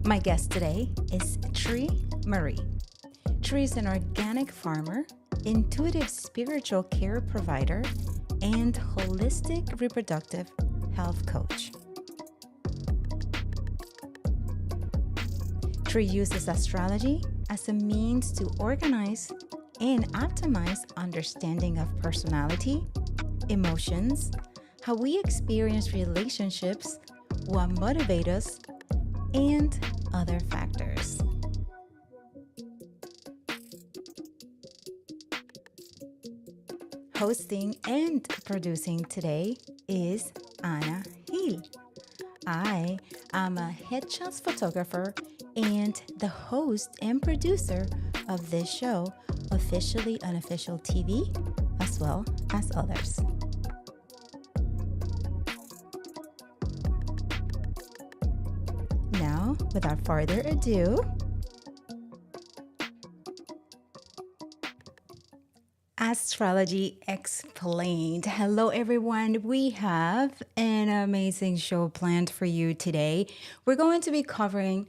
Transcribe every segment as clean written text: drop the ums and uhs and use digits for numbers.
My guest today is Tere Marie. Tere is an organic farmer, intuitive spiritual care provider, and holistic reproductive health coach. Tere uses astrology as a means to organize and optimize understanding of personality, emotions, how we experience relationships, what motivates us, and other factors. Hosting and producing today is Anna Hill. I am a headshots photographer and the host and producer of this show, Officially Unofficial TV, as well as others. Now, without further ado, Astrology Explained. Hello, everyone. We have an amazing show planned for you today. We're going to be covering,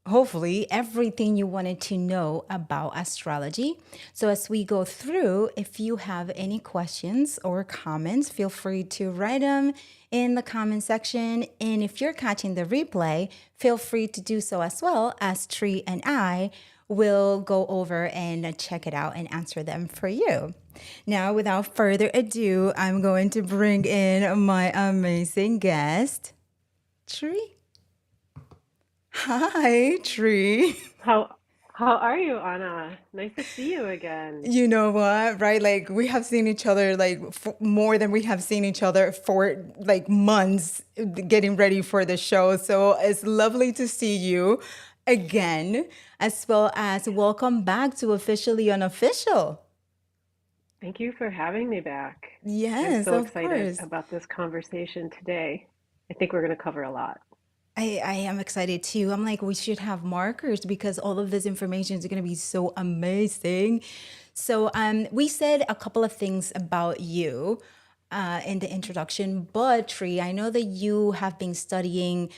hopefully, everything you wanted to know about astrology. So as we go through, if you have any questions or comments, feel free to write them in the comment section. And if you're catching the replay, feel free to do so as well, as Tere and I will go over and check it out and answer them for you. Now, without further ado, I'm going to bring in my amazing guest, Tere. Hi, Tere. How are you, Anna? Nice to see you again. You know what, right? Like we have seen each other like more than we have seen each other for like months getting ready for the show. So it's lovely to see you again, as well as welcome back to Officially Unofficial. Thank you for having me back. I'm Yes, so of excited course. about this conversation today. I think we're going to cover a lot. I am excited too. I'm like, we should have markers because all of this information is going to be so amazing. So, we said a couple of things about you in the introduction, but Tree, I know that you have been studying,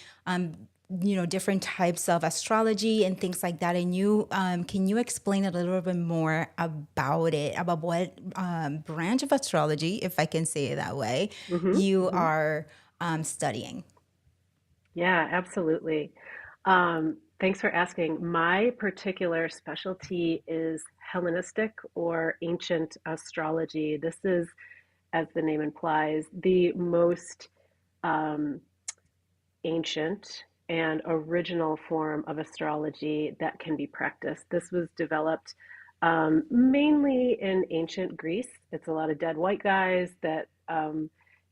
different types of astrology and things like that. And can you explain a little bit more about it, about what branch of astrology, if I can say it that way, hmm you hmm are studying? Yeah, absolutely. Thanks for asking. My particular specialty is Hellenistic or ancient astrology. This is, as the name implies, the most um, ancient and original form of astrology that can be practiced. This was developed mainly in ancient Greece. It's a lot of dead white guys that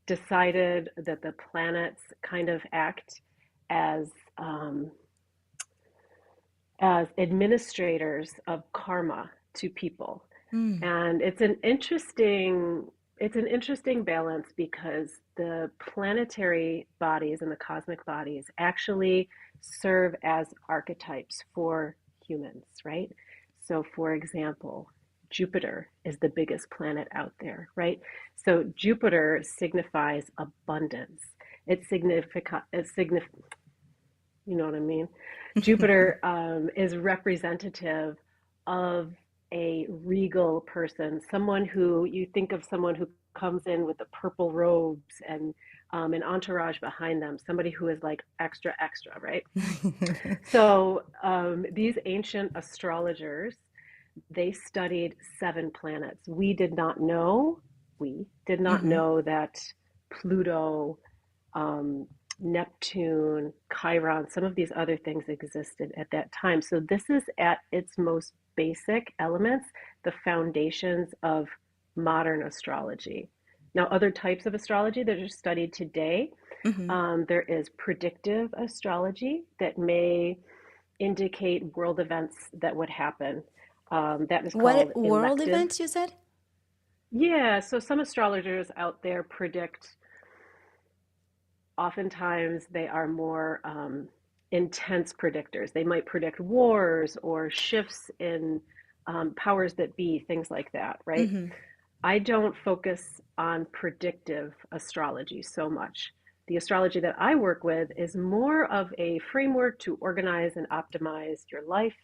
decided that the planets kind of act as um, as administrators of karma to people. Mm. And it's an interesting balance because the planetary bodies and the cosmic bodies actually serve as archetypes for humans, right? So for example, Jupiter is the biggest planet out there, right? So Jupiter signifies abundance. It you know what I mean? Jupiter is representative of a regal person, someone who you think of someone who comes in with the purple robes and an entourage behind them, somebody who is like extra, extra, right? So these ancient astrologers, they studied seven planets. We did not Hmm. know that Pluto, um, Neptune, Chiron, some of these other things existed at that time. So this is at its most basic elements, the foundations of modern astrology. Now, other types of astrology that are studied today, Hmm. there is predictive astrology that may indicate world events that would happen. That is called What world elective. events you said? Yeah, so some astrologers out there predict, oftentimes they are more intense predictors. They might predict wars or shifts in powers that be, things like that, right? Hmm. I don't focus on predictive astrology so much. the astrology that I work with is more of a framework to organize and optimize your life,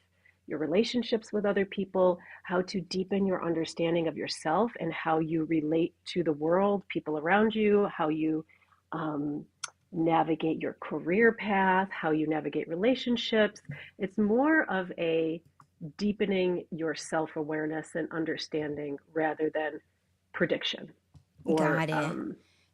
your relationships with other people, how to deepen your understanding of yourself and how you relate to the world, people around you, how you um, navigate your career path, how you navigate relationships. It's more of a deepening your self awareness and understanding rather than prediction or Got it.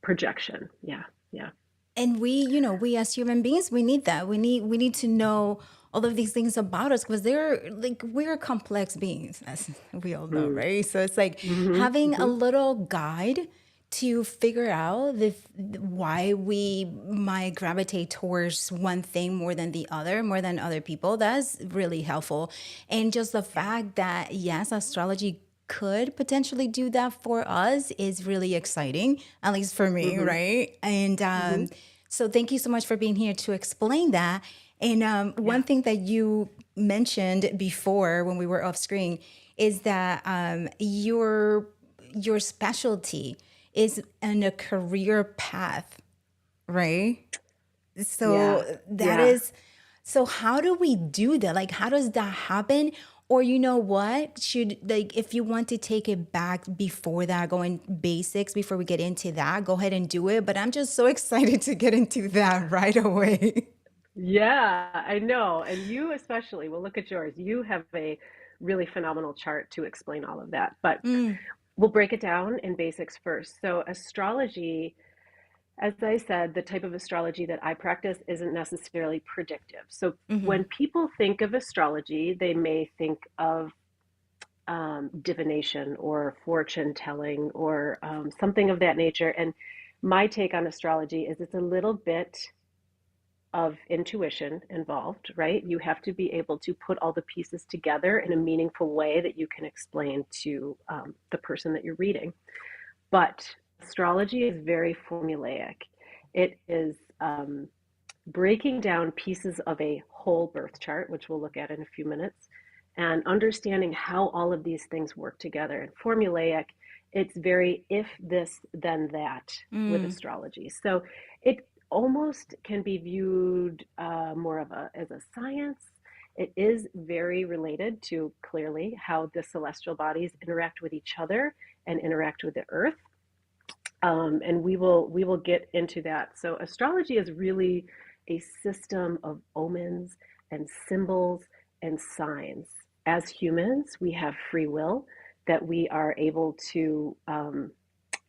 projection. Yeah, yeah. And we as human beings, we need that. We need to know all of these things about us because they're like we're complex beings, as we all know, Mm. right? So it's like Hmm. having a Hmm. little guide to figure out why we might gravitate towards one thing more than the other, more than other people. That's really helpful. And just the Yeah. fact that yes, astrology could potentially do that for us is really exciting, at least for me, Hmm. right? And Hmm. so thank you so much for being here to explain that. And Yeah. one thing that you mentioned before when we were off screen is that your specialty is in a career path, right? Yeah. So that Yeah. is, so how do we do that? Like, how does that happen? Or you know what? Should like if you want to take it back before that, going basics before we get into that, go ahead and do it. But I'm just so excited to get into that right away. Yeah, I know. And you especially, well, look at yours. You have a really phenomenal chart to explain all of that. But we'll break it down in basics first. So, astrology, as I said, the type of astrology that I practice isn't necessarily predictive. So, when people think of astrology, they may think of divination or fortune telling or something of that nature. And my take on astrology is it's a little bit of intuition involved, right? You have to be able to put all the pieces together in a meaningful way that you can explain to the person that you're reading. But astrology is very formulaic. It is breaking down pieces of a whole birth chart, which we'll look at in a few minutes, and understanding how all of these things work together. And formulaic, it's very if this, then that with astrology. So it almost can be viewed more of a as a science. It is very related to clearly how the celestial bodies interact with each other and interact with the earth. And we will get into that. So astrology is really a system of omens and symbols and signs. As humans, we have free will that we are able to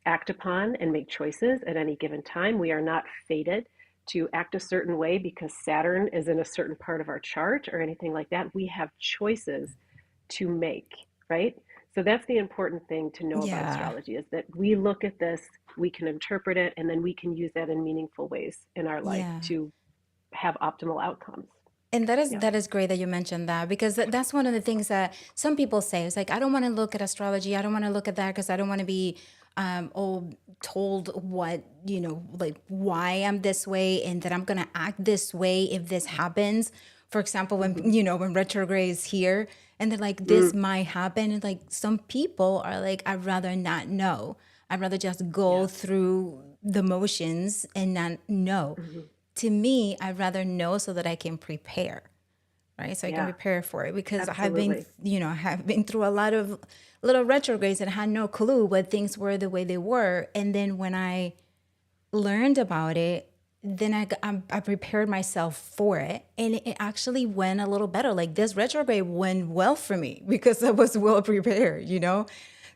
act upon and make choices at any given time. We are not fated to act a certain way because Saturn is in a certain part of our chart or anything like that. We have choices to make, right? So that's the important thing to know about Yeah. astrology is that we look at this, we can interpret it, and then we can use that in meaningful ways in our life Yeah. to have optimal outcomes. And Yeah. that is great that you mentioned that because that's one of the things that some people say. It's like I don't want to look at astrology. I don't want to look at that because I don't want to be all told what like why I'm this way and that I'm gonna act this way if this happens. For example, when Mm-hmm. when retrograde is here and they're like this Mm, might happen, and like some people are like I'd rather not know. I'd rather just go yeah. through the motions and not know. Hmm. To me, I'd rather know so that I can prepare, right? So I can Yeah. prepare for it because I have been, Absolutely. I have been through a lot of little retrogrades and had no clue what things were the way they were. And then when I learned about it, then I prepared myself for it, and it actually went a little better. Like this retrograde went well for me because I was well prepared.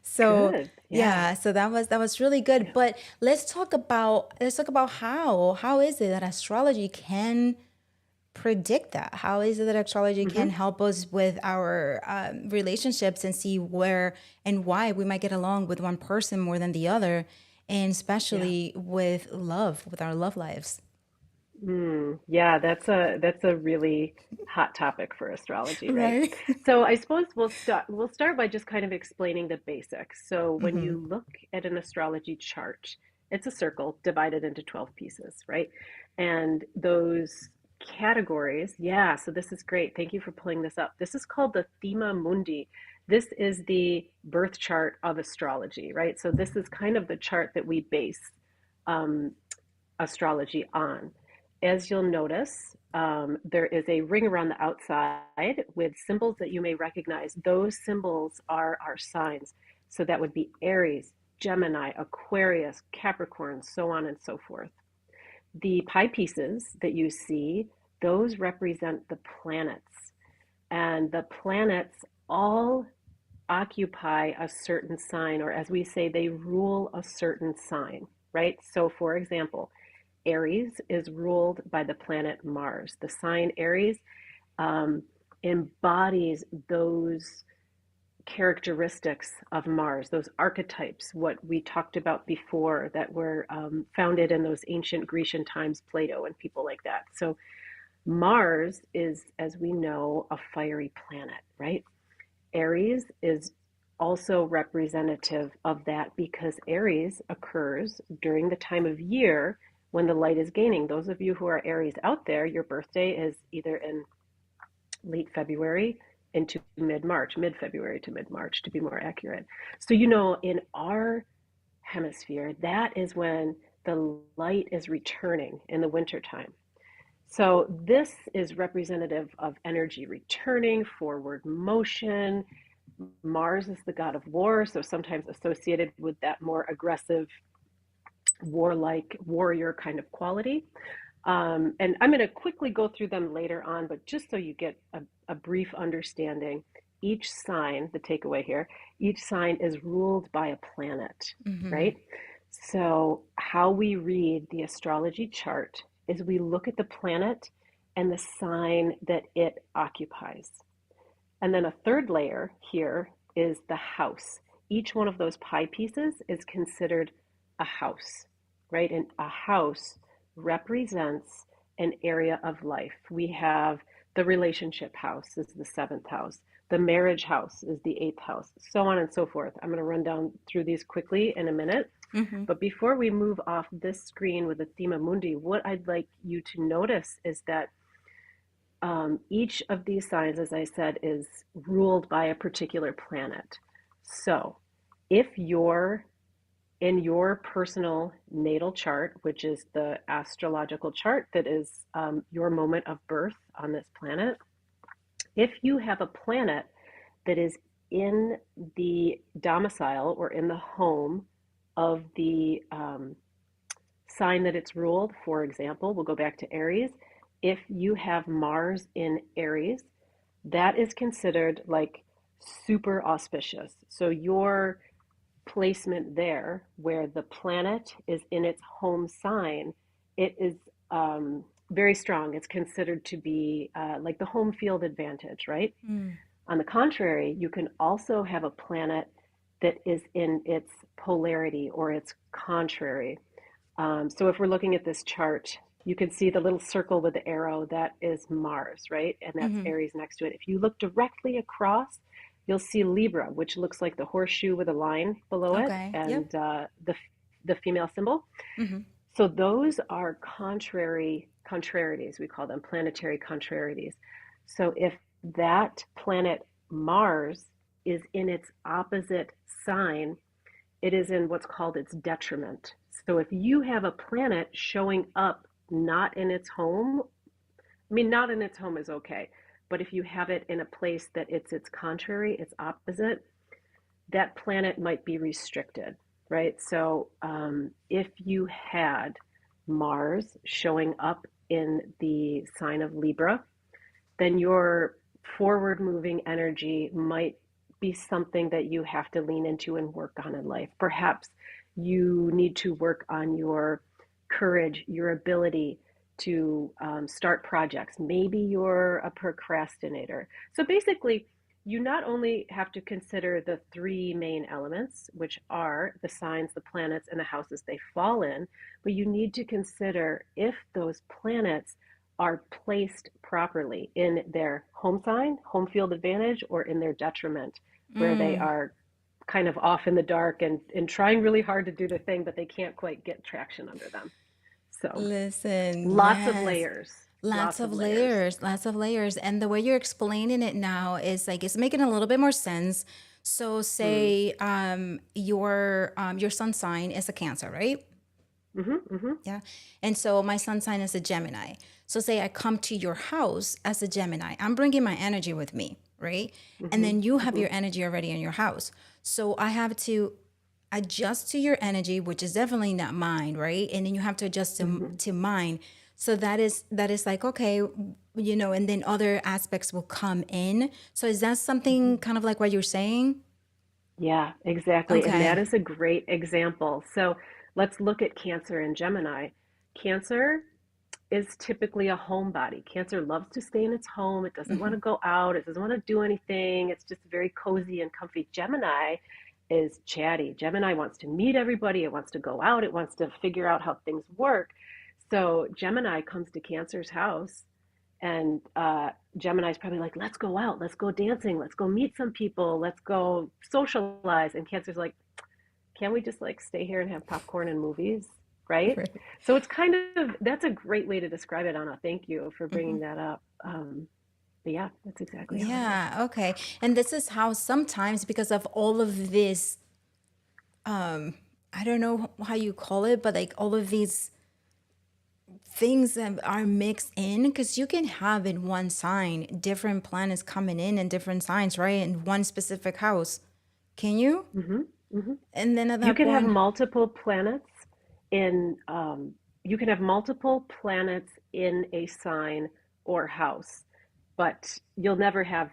So Good. Yeah. yeah, so that was really good. Yeah. But let's talk about how is it that astrology can predict that? How is it that astrology Hmm. can help us with our relationships and see where and why we might get along with one person more than the other, and Yeah. especially with love, with our love lives? Yeah, that's a really hot topic for astrology, right? Right. So I suppose we'll start by just kind of explaining the basics. So when you look at an astrology chart, it's a circle divided into 12 pieces, right? And those categories, yeah, so this is great. Thank you for pulling this up. This is called the Thema Mundi. This is the birth chart of astrology, right? So this is kind of the chart that we base um, astrology on. As you'll notice, there is a ring around the outside with symbols that you may recognize. Those symbols are our signs. So that would be Aries, Gemini, Aquarius, Capricorn, so on and so forth. The pie pieces that you see, those represent the planets. And the planets all occupy a certain sign, or as we say, they rule a certain sign, right? So, for example, Aries is ruled by the planet Mars. The sign Aries embodies those characteristics of Mars, those archetypes, what we talked about before that were founded in those ancient Grecian times, Plato and people like that. So Mars is, as we know, a fiery planet, right? Aries is also representative of that because Aries occurs during the time of year when the light is gaining. Those of you who are Aries out there, your birthday is either in late February into mid-March, mid-February to mid-March to be more accurate. So, in our hemisphere, that is when the light is returning in the wintertime. So this is representative of energy returning, forward motion. Mars is the god of war, so sometimes associated with that more aggressive, warlike, warrior kind of quality. And I'm going to quickly go through them later on, but just so you get a brief understanding, each sign, the takeaway here, each sign is ruled by a planet, right? So how we read the astrology chart is we look at the planet and the sign that it occupies. And then a third layer here is the house. Each one of those pie pieces is considered a house, right? And a house represents an area of life. We have the relationship house is the seventh house. The marriage house is the eighth house, so on and so forth. I'm going to run down through these quickly in a minute. But before we move off this screen with the Thema Mundi, what I'd like you to notice is that each of these signs, as I said, is ruled by a particular planet. So if you're in your personal natal chart, which is the astrological chart that is your moment of birth on this planet, if you have a planet that is in the domicile or in the home of the sign that it's ruled, for example, we'll go back to Aries. If you have Mars in Aries, that is considered like super auspicious. So your placement there, where the planet is in its home sign, it is very strong. It's considered to be like the home field advantage, right? On the contrary, you can also have a planet that is in its polarity or its contrary. So if we're looking at this chart, you can see the little circle with the arrow, that is Mars, right? And that's Aries next to it. If you look directly across, you'll see Libra, which looks like the horseshoe with a line below it, and the female symbol. So those are contrarieties, we call them planetary contrarieties. So if that planet Mars is in its opposite sign, it is in what's called its detriment. So if you have a planet showing up not in its home, I mean, not in its home is okay, but if you have it in a place that it's its contrary, its opposite, that planet might be restricted, right? So if you had Mars showing up in the sign of Libra, then your forward moving energy might be something that you have to lean into and work on in life. Perhaps you need to work on your courage, your ability to start projects. Maybe you're a procrastinator. So basically, you not only have to consider the three main elements, which are the signs, the planets, and the houses they fall in, but you need to consider if those planets are placed properly in their home sign, home field advantage, or in their detriment, where they are kind of off in the dark and trying really hard to do the thing, but they can't quite get traction under them. So Listen, lots of yes. layers, Lots lots of of layers. layers, lots of layers. And the way you're explaining it now is like it's making a little bit more sense. So Mm. say your sun sign is a Cancer, right? Mm-hmm. Yeah. And so my sun sign is a Gemini. So say I come to your house as a Gemini, I'm bringing my energy with me, right? And Mm-hmm. then you have Mm-hmm. your energy already in your house. So I have to adjust to your energy, which is definitely not mine, right? And then you have to adjust Mm-hmm. to mine. So that is like, okay, and then other aspects will come in. So is that Mm-hmm. something kind of like what you're saying? Yeah, exactly. And that Okay. is a great example. So let's look at Cancer and Gemini. Cancer is typically a homebody. Cancer loves to stay in its home. It doesn't want to go out. It doesn't want to do anything. It's just very cozy and comfy. Gemini is chatty. Gemini wants to meet everybody. It wants to go out. It wants to figure out how things work. So Gemini comes to Cancer's house, and Gemini's probably like, let's go out. Let's go dancing. Let's go meet some people. Let's go socialize. And Cancer's like, can't we just like stay here and have popcorn and movies? Right? Right. So it's kind of, that's a great way to describe it, Anna. Thank you for bringing that up. But yeah, that's exactly how it is. Yeah, okay. And this is how sometimes because of all of this, I don't know how you call it, but like all of these things that are mixed in, because you can have in one sign different planets coming in different signs, right? In one specific house. Can you? Hmm. Hmm. And then at You that can have point, multiple planets in, you can have multiple planets in a sign or house, but you'll never have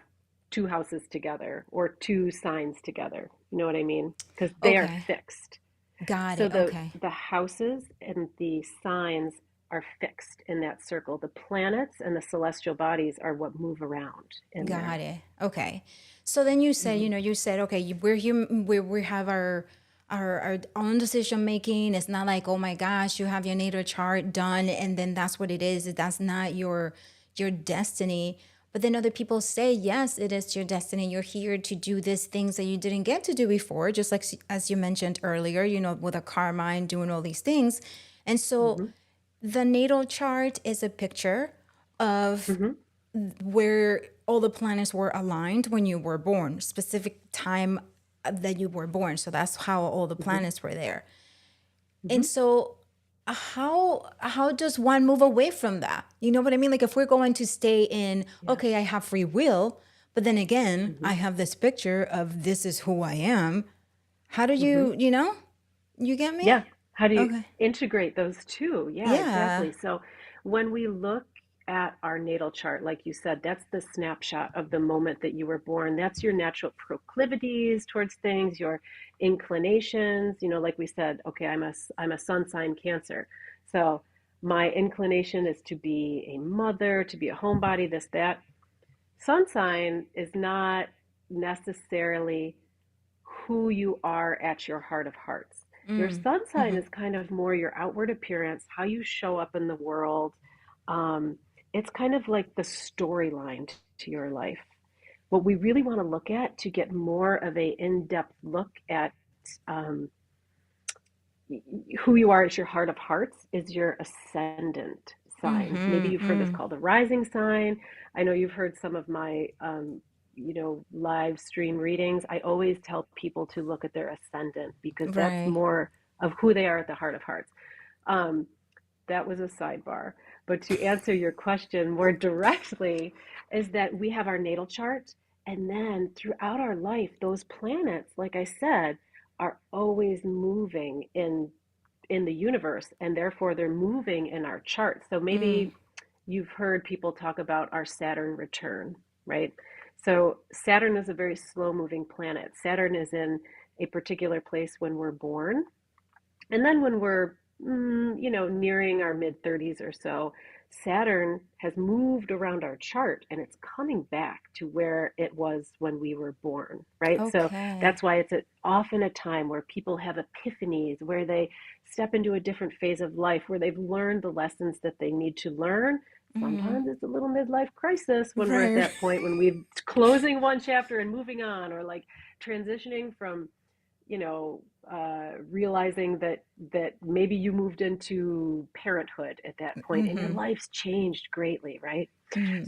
two houses together or two signs together. You know what I mean? Because they are okay. fixed. Got So it. Okay. the houses and the signs are fixed in that circle. The planets and the celestial bodies are what move around in Got there. it. Okay. So then you said, Hmm. you said, okay, we're human, we have our own decision making. It's not like, oh my gosh, you have your natal chart done and then that's what it is. That's not your destiny. But then other people say, yes, it is your destiny. You're here to do these things that you didn't get to do before, just like as you mentioned earlier, with a karma and doing all these things. And so Hmm. the natal chart is a picture of Hmm. where all the planets were aligned when you were born, specific time that you were born. So that's how all the Hmm. planets were there. Hmm. And so how does one move away from that? You know what I mean? Like if we're going to stay in, Yeah. okay, I have free will, but then again, Hmm. I have this picture of this is who I am. How do Hmm. you get me? Yeah. How do you Okay. integrate those two? Yeah, Yeah. exactly. So when we look at our natal chart, like you said, that's the snapshot of the moment that you were born. That's your natural proclivities towards things, your inclinations. Like we said, okay, I'm a sun sign Cancer. So my inclination is to be a mother, to be a homebody, this, that. Sun sign is not necessarily who you are at your heart of hearts. Your sun sign is kind of more your outward appearance, how you show up in the world. Um, it's kind of like the storyline to your life. What we really want to look at to get more of a in-depth look at um, who you are as your heart of hearts is your ascendant sign. Maybe you've heard this called a rising sign. I know you've heard some of my live stream readings. I always tell people to look at their ascendant because that's Right. more of who they are at the heart of hearts. Um, that was a sidebar. But to answer your question more directly, is that we have our natal chart, and then throughout our life, those planets, like I said, are always moving in the universe, and therefore they're moving in our chart. So maybe you've heard people talk about our Saturn return, right? So Saturn is a very slow moving planet. Saturn is in a particular place when we're born, and then when we're, nearing our mid 30s or so, Saturn has moved around our chart and it's coming back to where it was when we were born, right? So Okay. that's why it's often a time where people have epiphanies, where they step into a different phase of life, where they've learned the lessons that they need to learn. Sometimes it's a little midlife crisis when we're at Right. that point, when we're closing one chapter and moving on, or like transitioning from realizing that maybe you moved into parenthood at that point and your life's changed greatly, right?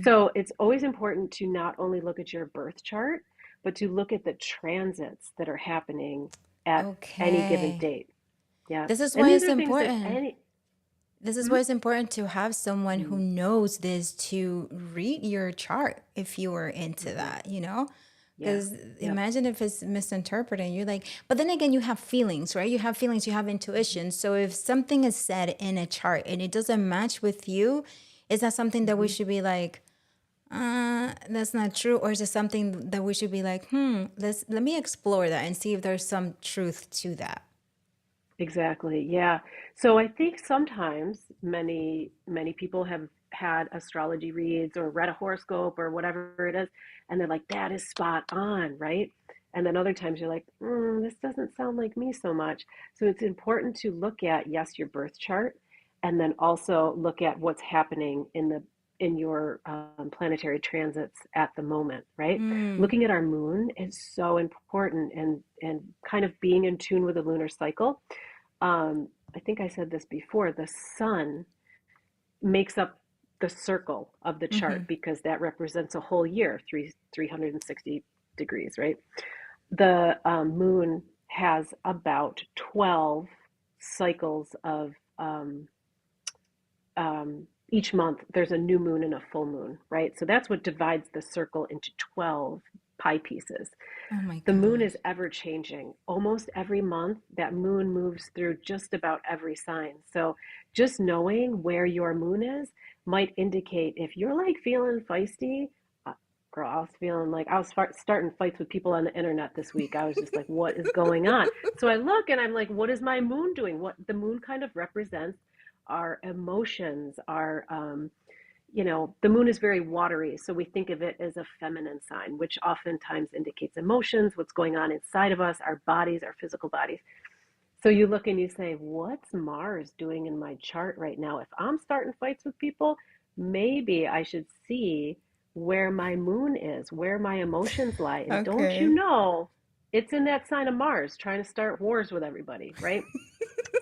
So it's always important to not only look at your birth chart, but to look at the transits that are happening at any given Okay. date. Yeah. This is And why these it's are things that important. any, This is hmm? why it's important to have someone who Mm, knows this to read your chart if you were into hmm. that, you know? Yeah. Because Yep. imagine if it's misinterpreted. You're like, but then again, you have feelings, right? You have feelings, you have Hmm. intuition. So if something is said in a chart and it doesn't match with you, is that something that we Hmm. should be like, that's not true? Or is it something that we should be like, let me explore that and see if there's some truth to that? Exactly. Yeah. So I think sometimes many people have had astrology reads or read a horoscope or whatever it is, and they're like, that is spot on, right? And then other times you're like, this doesn't sound like me so much. So it's important to look at, yes, your birth chart, and then also look at what's happening in your planetary transits at the moment, right? Mm, Looking at our moon is so important, and kind of being in tune with the lunar cycle. I think I said this before, the sun makes up the circle of the chart because that represents a whole year, 360 degrees, right? The moon has about 12 cycles of each month. There's a new moon and a full moon, right? So that's what divides the circle into 12 pie pieces. oh my The moon is gosh. ever changing. Almost every month, that moon moves through just about every sign. So, just knowing where your moon is might indicate if you're like feeling feisty. uh, Girl, I was feeling like I was starting fights with people on the internet this week. I was just like, what is going on? So I look and I'm like, what is my moon doing? What the moon kind of represents our emotions, the moon is very watery, so we think of it as a feminine sign, which oftentimes indicates emotions, what's going on inside of us, our bodies, our physical bodies. So you look and you say, what's Mars doing in my chart right now? If I'm starting fights with people, maybe I should see where my moon is, where my emotions lie. And don't you Okay. know, it's in that sign of Mars trying to start wars with everybody, right?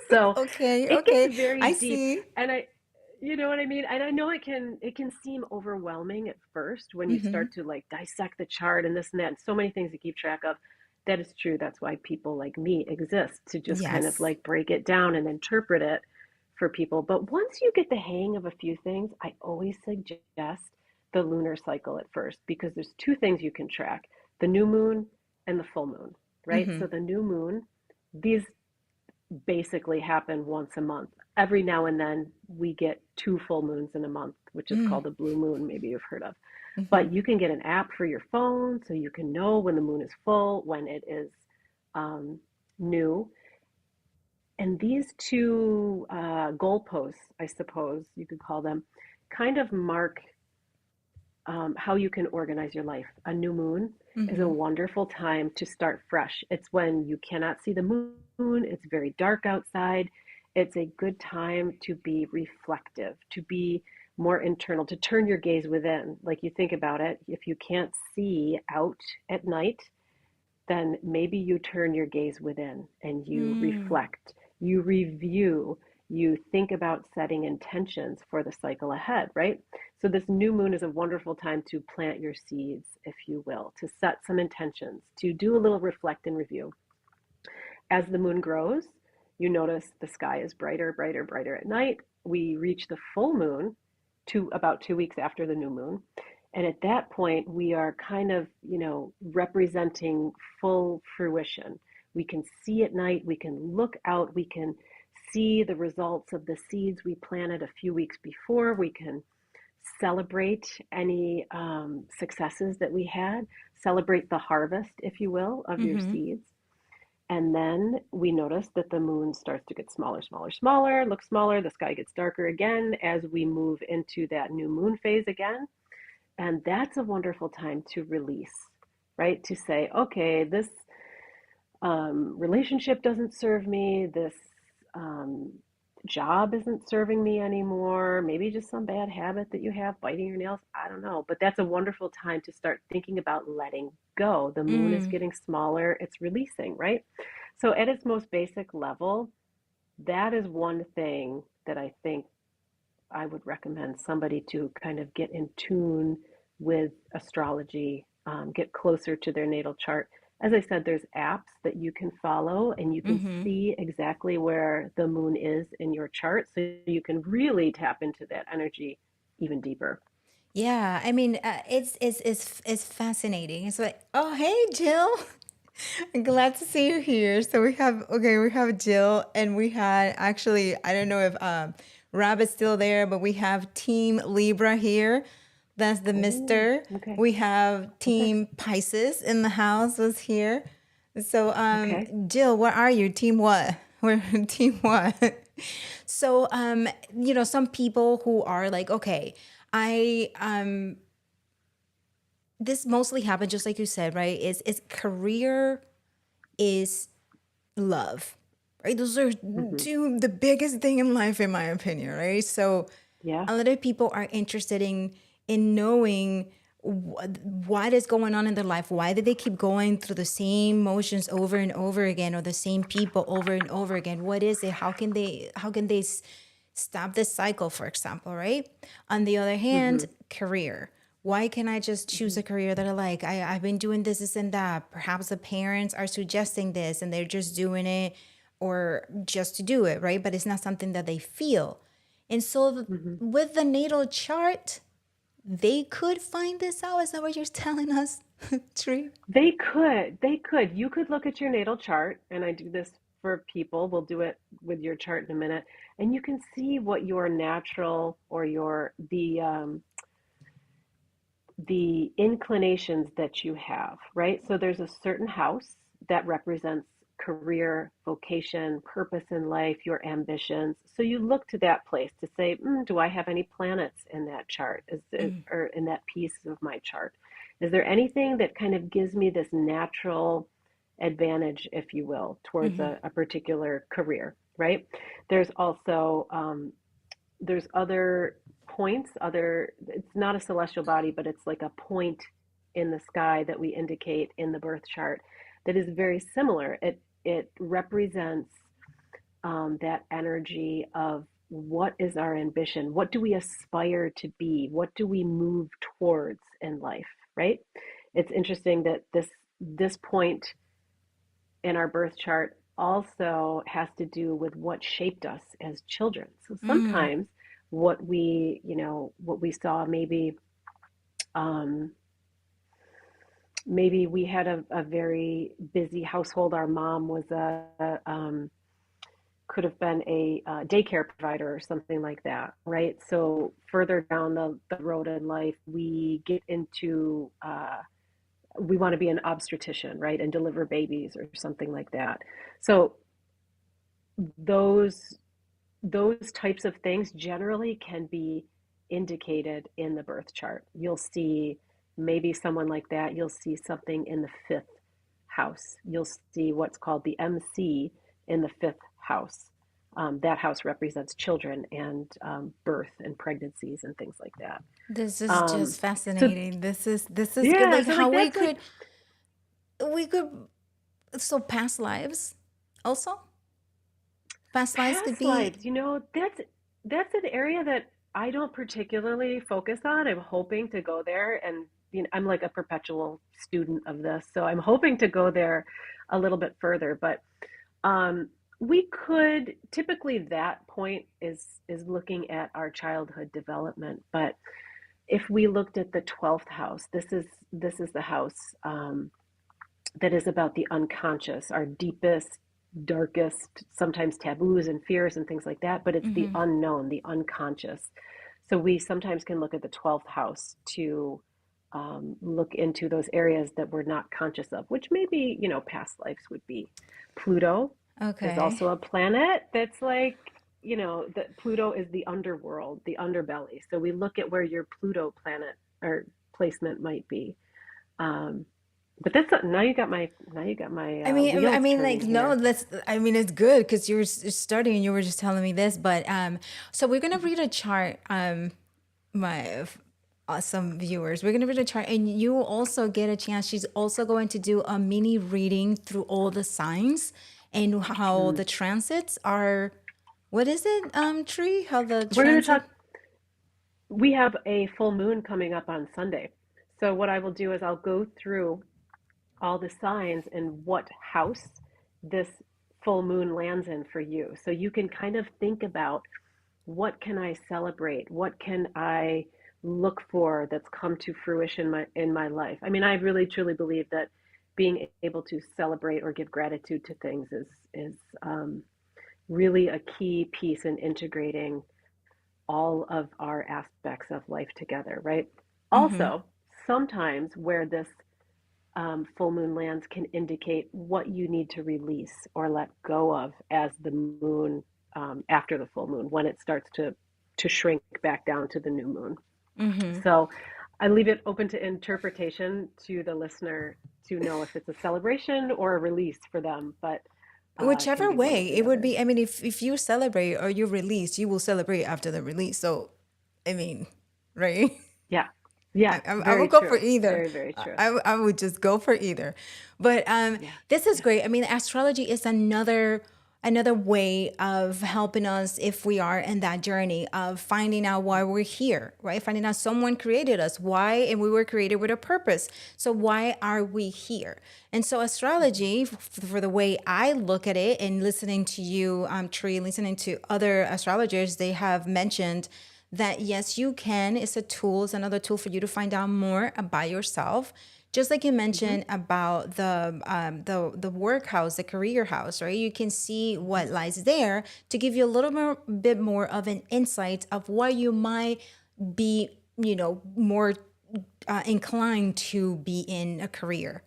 So Okay, it gets okay. very I deep. see. And you know what I mean? And I know it can seem overwhelming at first when you start to like dissect the chart and this and that, and so many things to keep track of. That is true. That's why people like me exist, to just kind of Yes. like break it down and interpret it for people. But once you get the hang of a few things, I always suggest the lunar cycle at first, because there's two things you can track: the new moon and the full moon, right? So the new moon, these basically happen once a month. Every now and then we get two full moons in a month, which is called a blue moon, maybe you've heard of. But you can get an app for your phone so you can know when the moon is full, when it is um, new. And these two goalposts, I suppose you could call them, kind of mark how you can organize your life. A new moon is a wonderful time to start fresh. It's when you cannot see the moon, it's very dark outside. It's a good time to be reflective, to be more internal, to turn your gaze within. Like, you think about it, if you can't see out at night, then maybe you turn your gaze within and you Mm. reflect, you review, you think about setting intentions for the cycle ahead, right? So, this new moon is a wonderful time to plant your seeds, if you will, to set some intentions, to do a little reflect and review. As the moon grows, you notice the sky is brighter, brighter, brighter at night. We reach the full moon about 2 weeks after the new moon. And at that point, we are kind of, representing full fruition. We can see at night, we can look out, we can see the results of the seeds we planted a few weeks before. We can celebrate any successes that we had, celebrate the harvest, if you will, of your seeds. And then we notice that the moon starts to get smaller, smaller, smaller, looks smaller. The sky gets darker again as we move into that new moon phase again. And that's a wonderful time to release, right? To say, okay, this relationship doesn't serve me. This um, job isn't serving me anymore. Maybe just some bad habit that you have, biting your nails. I don't know. But that's a wonderful time to start thinking about letting go. The moon is Mm. getting smaller, it's releasing, right? So, at its most basic level, that is one thing that I think I would recommend somebody to kind of get in tune with astrology, get closer to their natal chart, as I said, there's apps that you can follow and you can Mm-hmm. see exactly where the moon is in your chart. So you can really tap into that energy even deeper. Yeah, I mean, it's fascinating. It's like, oh, hey, Jill. I'm glad to see you here. So we have Jill, and we had actually, I don't know if Rob is still there, but we have Team Libra here. That's the Oh, Mister. okay. We have Okay. Team Pisces in the house was here. So Okay. Jill, what are you? Team what? We're team what? So some people who are like, okay, I this mostly happened just like you said, right? Is career is love, right? Those are Hmm. two the biggest thing in life, in my opinion, right? So Yeah. a lot of people are interested in knowing what is going on in their life. Why do they keep going through the same motions over and over again, or the same people over and over again? What is it? How can they stop this cycle, for example, right? On the other hand, Hmm. career. Why can I just choose Hmm. a career that I like? I've been doing this and that. Perhaps the parents are suggesting this and they're just doing it or just to do it, right? But it's not something that they feel. And so Hmm. with the natal chart, they could find this out. Is that what you're telling us, Tree? They could. They could. You could look at your natal chart, and I do this for people. We'll do it with your chart in a minute, and you can see what your natural or your the inclinations that you have, right? So there's a certain house that represents career, vocation, purpose in life, your ambitions. So you look to that place to say, do I have any planets in that chart? Or in that piece of my chart? Is there anything that kind of gives me this natural advantage, if you will, towards a particular career, right? There's also there's other points, it's not a celestial body, but it's like a point in the sky that we indicate in the birth chart that is very similar. It represents that energy of what is our ambition? What do we aspire to be? What do we move towards in life, right? It's interesting that this point in our birth chart also has to do with what shaped us as children. So sometimes what we saw um, maybe we had a very busy household. Our mom was could have been a daycare provider or something like that, right? So further down the road in life, we get into we want to be an obstetrician, right, and deliver babies or something like that. So those those types of things generally can be indicated in the birth chart. You'll see maybe someone like that, you'll see something in the fifth house. You'll see what's called the MC in the fifth house. That house represents children and birth and pregnancies and things like that. This is Um, just so fascinating. This is good. yeah, Like so how like that's like we could so past lives also past lives could past be. lives, that's an area that I don't particularly focus on. I'm hoping to go there and I'm like a perpetual student of this, so I'm hoping to go there a little bit further. But um, we could typically that point is looking at our childhood development. But if we looked at the 12th house, this is the house that is about the unconscious, our deepest, darkest, sometimes taboos and fears and things like that, but it's the unknown, the unconscious. So we sometimes can look at the 12th house to look into those areas that we're not conscious of, which maybe, past lives would be. Pluto is Okay. also a planet that's like, that Pluto is the underworld, the underbelly. So we look at where your Pluto planet or placement might be. Um, but that's now you got my I wheels mean, like, turning no, here. that's, I mean, it's good because you were studying and you were just telling me this, but, so we're going to read a chart, my awesome viewers. We're going to read a chart and you will also get a chance. She's also going to do a mini reading through all the signs and how Mm. the transits are, what is it, Tree? How the We're going to transit? talk. We have a full moon coming up on Sunday, so what I will do is I'll go through all the signs and what house this full moon lands in for you. So you can kind of think about, what can I celebrate? What can I look for that's come to fruition in my life? I mean, I really truly believe that being able to celebrate or give gratitude to things is really a key piece in integrating all of our aspects of life together, right? Mm-hmm. Also, sometimes where this full moon lands can indicate what you need to release or let go of as the moon, after the full moon, when it starts to shrink back down to the new moon. Mm-hmm. So I leave it open to interpretation to the listener to know if it's a celebration or a release for them, but it can Whichever be one or way, the it would other. be, I mean, if you celebrate or you release, you will celebrate after the release. So, I mean, right? Yeah. Yeah. I Very would go for true. either. Very, very true. I would just go for either. But Yeah. this is Yeah. great. I mean, astrology is another way of helping us if we are in that journey of finding out why we're here, right? Finding out someone created us, why, and we were created with a purpose. So why are we here? And so Mm-hmm. astrology, for the way I look at it, and listening to you, Tree, listening to other astrologers, they have mentioned that yes, you can. It's a tool. It's another tool for you to find out more about yourself. Just like you Mm-hmm. mentioned about the work house, the career house, right? You can see Mm-hmm. what lies there to give you a little bit more of an insight of why you might be, more inclined to be in a career,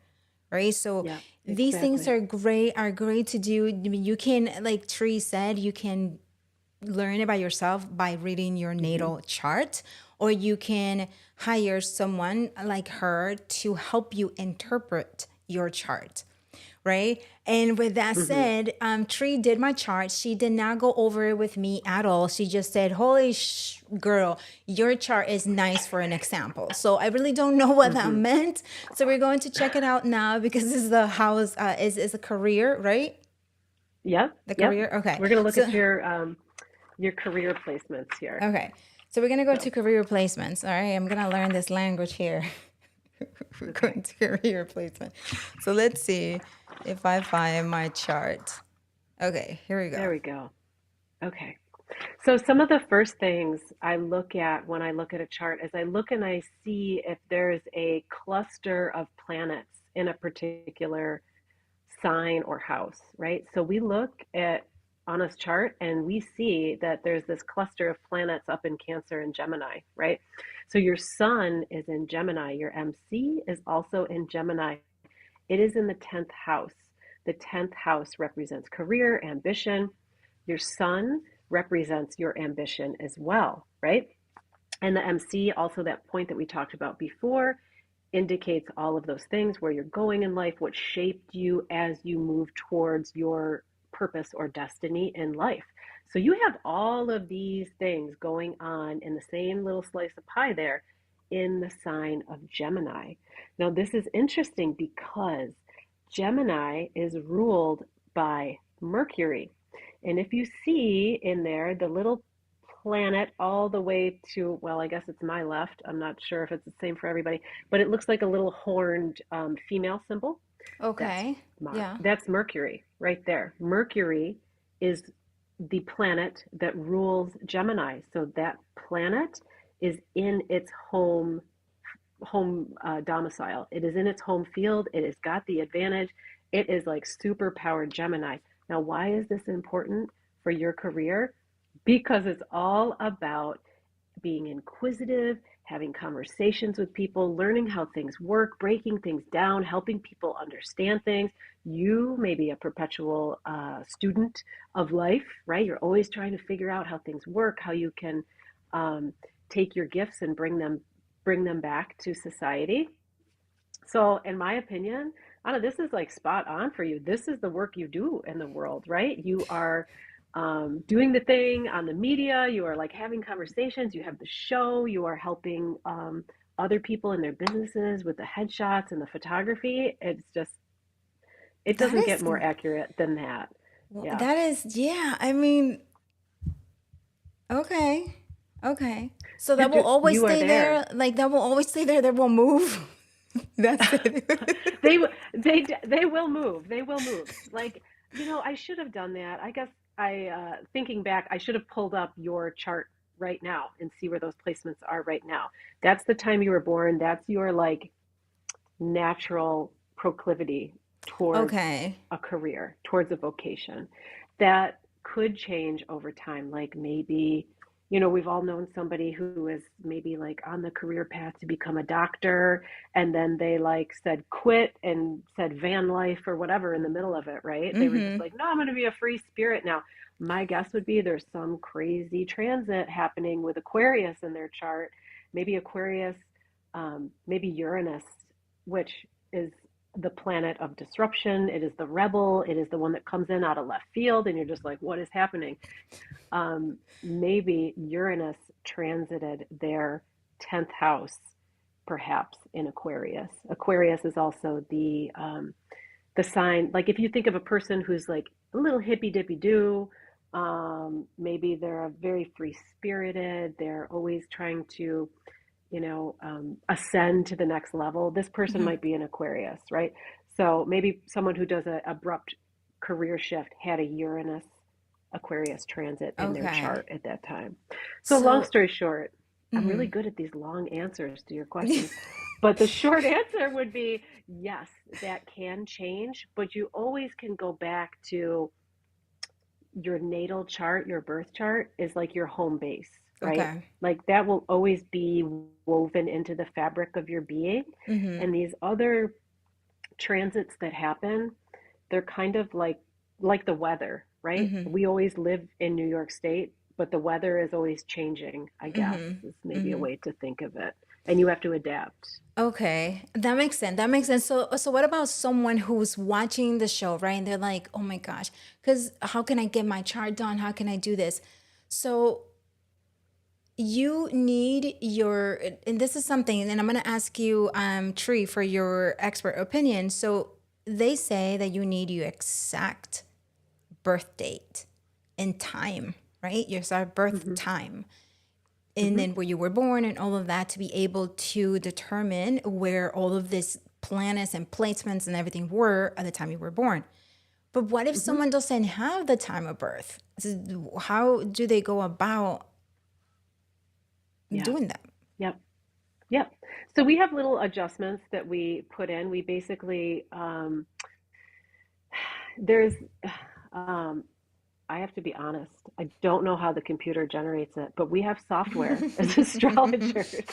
right? So Yeah. these things Exactly. are great to do. I mean, you can, like Tree said, you can learn about yourself by reading your Mm-hmm. natal chart, or you can hire someone like her to help you interpret your chart, right? And with that Mm-hmm. said, Tree did my chart. She did not go over it with me at all. She just said, holy girl, your chart is nice for an example. So I really don't know what that Mm-hmm. meant. So we're going to check it out now because this is the house, is a career, right? Yep. The Yep. career. Okay. We're gonna look So at your career placements here. Okay. So we're gonna go So, to career placements. All right. I'm gonna learn this language here. We're okay. going to career placement. So let's see if I find my chart. Okay, here we There go. we go. Okay. So some of the first things I look at when I look at a chart is I look and I see if there's a cluster of planets in a particular sign or house, right? So we look at on a chart and we see that there's this cluster of planets up in Cancer and Gemini, right? So your sun is in Gemini, your MC is also in Gemini. It is in the 10th house. The 10th house represents career, ambition. Your sun represents your ambition as well, right? And the MC, also that point that we talked about before, indicates all of those things, where you're going in life, what shaped you as you move towards your purpose or destiny in life. So you have all of these things going on in the same little slice of pie there in the sign of Gemini. Now, this is interesting because Gemini is ruled by Mercury. And if you see in there the little planet all the way to, well, I guess it's my left. I'm not sure if it's the same for everybody, but it looks like a little horned female symbol. That's Okay. Yeah. that's Mercury right there. Mercury is the planet that rules Gemini. So that planet is in its home domicile. It is in its home field. It has got the advantage. It is like super powered Gemini. Now, why is this important for your career? Because it's all about being inquisitive, having conversations with people, learning how things work, breaking things down, helping people understand things. You may be a perpetual student of life, right? You're always trying to figure out how things work, how you can um, take your gifts and bring them back to society. So, in my opinion, Anna, this is like spot on for you. This is the work you do in the world, right? You are doing the thing on the media. You are like having conversations. You have the show. You are helping other people in their businesses with the headshots and the photography. It's just, it That doesn't get is more accurate than that. Yeah. that is yeah, I mean, okay. Okay. So that will always You are stay there. there? Like that will always stay there, that will move? That's it. They will move. They will move. Like, I should have done that. I guess thinking back, I should have pulled up your chart right now and see where those placements are right now. That's the time you were born. That's your like natural proclivity towards Okay. a career, towards a vocation. That could change over time. Like maybe, we've all known somebody who is maybe like on the career path to become a doctor, and then they like said quit and said van life or whatever in the middle of it, right? They were just Mm-hmm. like, no, I'm going to be a free spirit now. My guess would be there's some crazy transit happening with Aquarius in their chart. Maybe Aquarius, maybe Uranus, which is the planet of disruption. It is the rebel. It is the one that comes in out of left field, and you're just like, what is happening? Maybe Uranus transited their 10th house, perhaps in Aquarius. Aquarius is also the sign. Like if you think of a person who's like a little hippy dippy do, maybe they're a very free spirited. They're always trying to ascend to the next level. This person Mm-hmm. might be an Aquarius, right? So maybe someone who does an abrupt career shift had a Uranus Aquarius transit in their Okay. chart at that time. So long So, story short, I'm really mhm. good at these long answers to your questions. But the short answer would be yes, that can change, but you always can go back to your natal chart, your birth chart is like your home base, right? Okay. Like that will always be woven into the fabric of your being. Mm-hmm. And these other transits that happen, they're kind of like the weather, right? Mm-hmm. We always live in New York State, but the weather is always changing, I guess, Mm-hmm. is maybe a Mm-hmm. way to think of it. And you have to adapt. Okay, that makes sense. That makes sense. So what about someone who's watching the show, right? And they're like, "Oh my gosh, because how can I get my chart done? How can I do this?" So you need your, and this is something, and I'm gonna ask you, Tree, for your expert opinion. So they say that you need your exact birth date and time, right? Your start birth Hmm. time, and Hmm. then where you were born and all of that to be able to determine where all of this planets and placements and everything were at the time you were born. But what if Hmm. someone doesn't have the time of birth? How do they go about Yeah. doing that? Yep. Yep. So we have little adjustments that we put in. We basically, there's, um, I have to be honest, I don't know how the computer generates it, but we have software as astrologers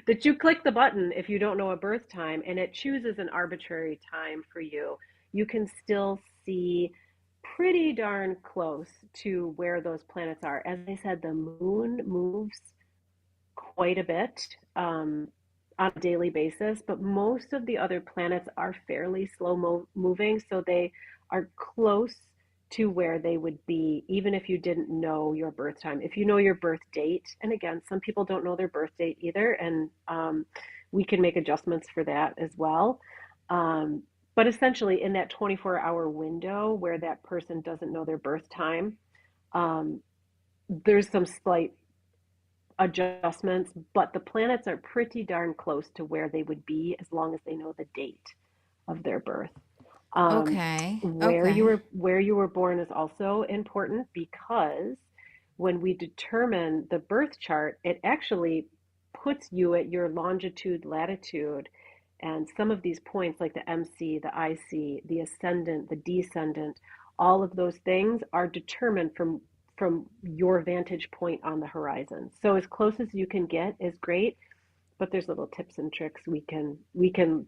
that you click the button if you don't know a birth time and it chooses an arbitrary time for you. You can still see pretty darn close to where those planets are. As I said, the moon moves quite a bit on a daily basis, but most of the other planets are fairly slow moving, so they are close to where they would be even if you didn't know your birth time. If you know your birth date, and again, some people don't know their birth date either, and we can make adjustments for that as well. Um, but essentially, in that 24-hour window where that person doesn't know their birth time, um, there's some slight adjustments, but the planets are pretty darn close to where they would be as long as they know the date of their birth. Um, Okay. where you Okay. were born is also important because when we determine the birth chart, it actually puts you at your longitude, latitude, and some of these points like the MC, the IC, the ascendant, the descendant, all of those things are determined from your vantage point on the horizon. So as close as you can get is great, but there's little tips and tricks we can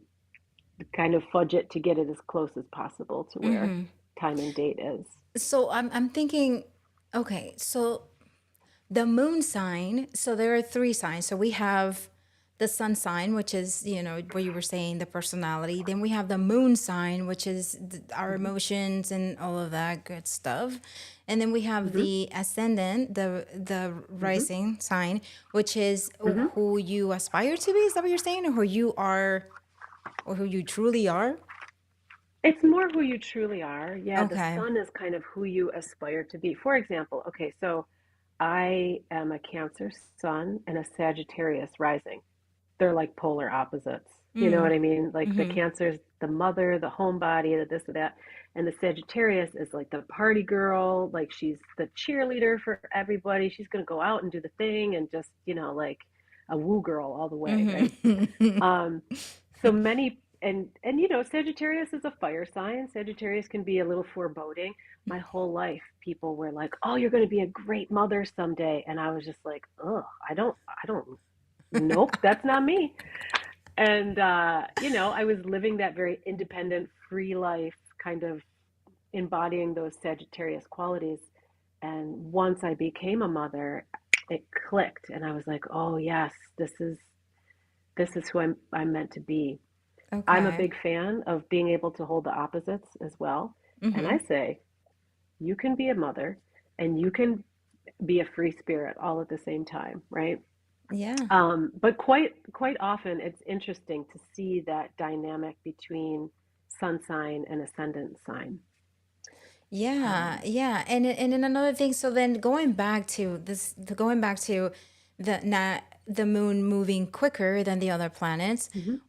kind of fudge it to get it as close as possible to where time and date is. So I'm thinking, okay, so the moon sign, so there are three signs. So we have the sun sign, which is, where you were saying the personality. Then we have the moon sign, which is our Hmm. emotions and all of that good stuff. And then we have Hmm. the ascendant, the Hmm. rising sign, which is Hmm. who you aspire to be. Is that what you're saying? Or who you are, or who you truly are? It's more who you truly are. Yeah, the Okay. sun is kind of who you aspire to be. For example, okay, so I am a Cancer sun and a Sagittarius rising. they're like polar opposites. You know what Mm. I mean? Like the Mm-hmm. Cancer's the mother, the homebody, the this, the that. And the Sagittarius is like the party girl, like she's the cheerleader for everybody. She's gonna go out and do the thing and just, like a woo girl all the way, right? Mm-hmm. Um, so many and Sagittarius is a fire sign. Sagittarius can be a little foreboding. My whole life, people were like, "Oh, you're going to be a great mother someday," and I was just like, "Ugh, I don't, nope, that's not me." And I was living that very independent, free life, kind of embodying those Sagittarius qualities. And once I became a mother, it clicked, and I was like, "Oh yes, this is who I'm meant to be." I'm a Okay. big fan of being able to hold the opposites as well. And Mm-hmm. I say, you can be a mother and you can be a free spirit all at the same time, right? Yeah. But quite often it's interesting to see that dynamic between sun sign and ascendant sign. Yeah, Um, yeah, and then another thing. So then going back to the not the moon moving quicker than the other planets, mhm,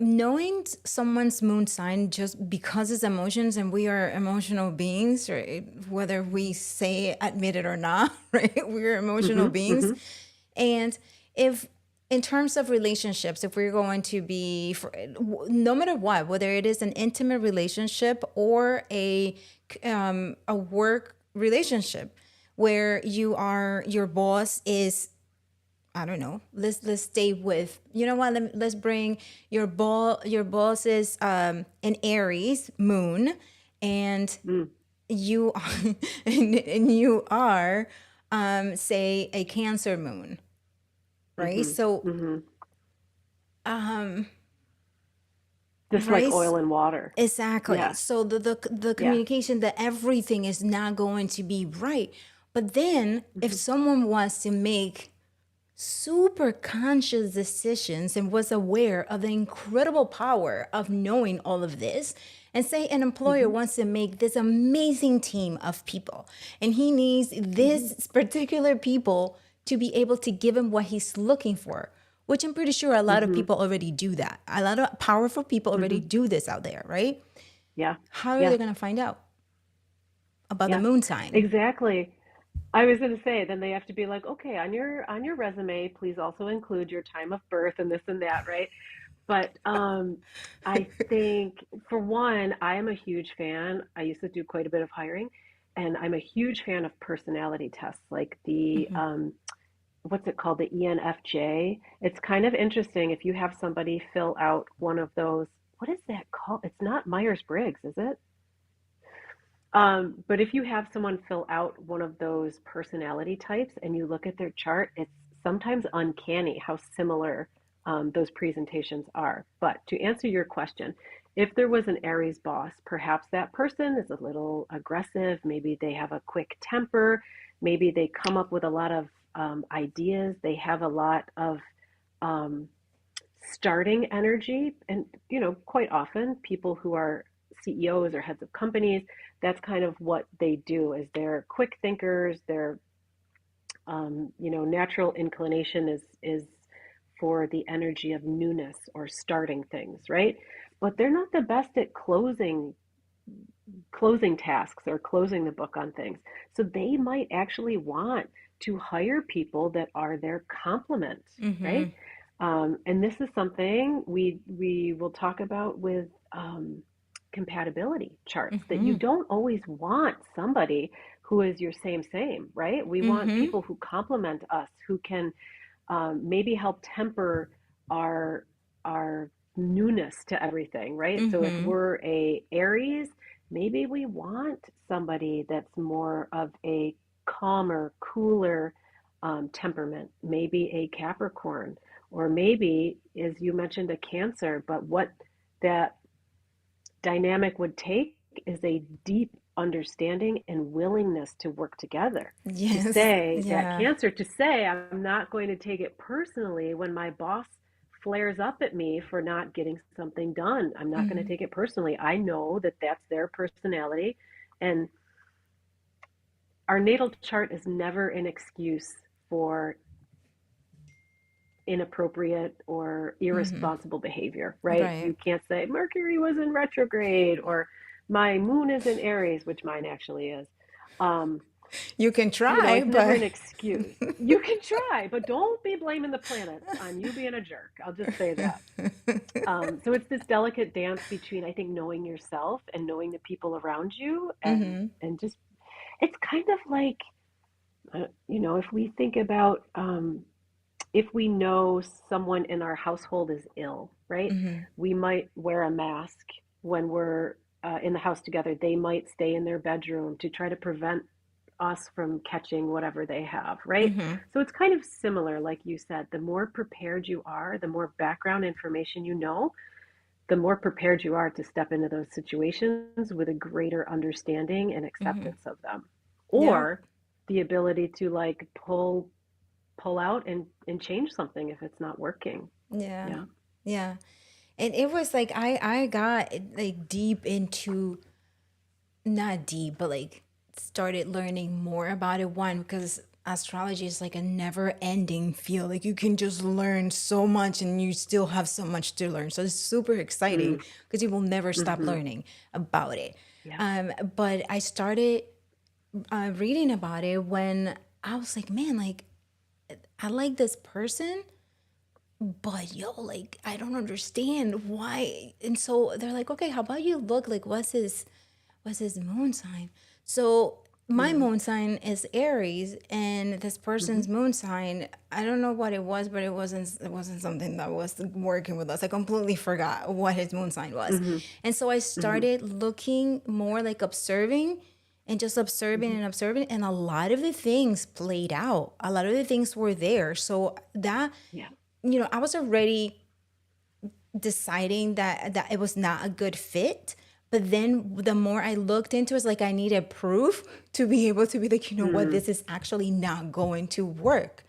knowing someone's moon sign just because it's emotions and we are emotional beings, right? Whether we say admit it or not, right? We're emotional mhm, beings, mhm, and if in terms of relationships, if we're going to be no matter what, whether it is an intimate relationship or a work relationship where your boss is, I don't know. Let's stay with, you know what? Let's bring your boss is an Aries moon, and mm, you and you are say a Cancer moon, right? mhm, So mhm. um Just like right. oil and water. Exactly. Yeah, So the yeah. communication that everything is not going to be right. But then if Mhm, someone wants to make super conscious decisions and was aware of the incredible power of knowing all of this, and say an employer mhm, wants to make this amazing team of people and he needs mhm, this particular people to be able to give him what he's looking for, which I'm pretty sure a lot of mhm, people already do that. A lot of powerful people already mhm. do this out there, right? Yeah, How are yeah, they going to find out about the yeah. moon sign? Exactly. I was going to say, then they have to be like, okay, on your resume, please also include your time of birth and this and that, right? But I think for one, I am a huge fan. I used to do quite a bit of hiring, and I'm a huge fan of personality tests, like the what's it called, the ENFJ. It's kind of interesting if you have somebody fill out one of those. What is that called? It's not Myers-Briggs, is it? But if you have someone fill out one of those personality types and you look at their chart, it's sometimes uncanny how similar those presentations are. But to answer your question, if there was an Aries boss, perhaps that person is a little aggressive. Maybe they have a quick temper. Maybe they come up with a lot of ideas. They have a lot of um, starting energy. And, quite often people who are CEOs or heads of companies, that's kind of what they do is they're quick thinkers. Their natural inclination is for the energy of newness or starting things, right? But they're not the best at closing tasks or closing the book on things. So they might actually want to hire people that are their complement, right? And this is something we will talk about with compatibility charts, that you don't always want somebody who is your same, right? We want people who complement us, who can maybe help temper our our newness to everything, right? So if we're a Aries, maybe we want somebody that's more of a calmer, cooler temperament, maybe a Capricorn, or maybe, as you mentioned, a Cancer. But what that dynamic would take is a deep understanding and willingness to work together, to Yes. say that Yeah. Cancer, to say, I'm not going to take it personally when my boss flares up at me for not getting something done. I'm not going to take it personally. I know that that's their personality. And our natal chart is never an excuse for inappropriate or irresponsible behavior, right? Right. You can't say Mercury was in retrograde or my moon is in Aries, which mine actually is. Um, You can you know, try, it's never but an excuse. You can try, but don't be blaming the planets on you being a jerk. I'll just say that. So it's this delicate dance between, I think, knowing yourself and knowing the people around you, and just it's kind of like, if we think about if we know someone in our household is ill, right? We might wear a mask when we're in the house together. They might stay in their bedroom to try to prevent us from catching whatever they have, right? So it's kind of similar, like you said, the more prepared you are, the more background information you know, the more prepared you are to step into those situations with a greater understanding and acceptance of them. yeah, Or the ability to like pull out and change something if it's not working. yeah, Yeah. yeah. And it was like I got like deep into, not deep, but like started learning more about it. One, because astrology is like a never ending field. Like you can just learn so much and you still have so much to learn. So it's super exciting Mm, because you will never stop mm-hmm. learning about it. Yeah. But I started reading about it when I was like, man, like I like this person, but yo, like I don't understand why. And so they're like, okay, how about you look like what's his moon sign? So my Mm, moon sign is Aries, and this mm-hmm. person's moon sign, I don't know what it was, but it wasn't something that was working with us. I completely forgot what his moon sign was. Mm-hmm. And so I Mm-hmm. started looking more, like observing and just observing Mm-hmm. and observing, and a lot of the things played out. A lot of the things were there. So that, Yeah. I was already deciding that it was not a good fit. But then the more I looked into it, it's like I needed proof to be able to be like, you know what, Mm, this is actually not going to work.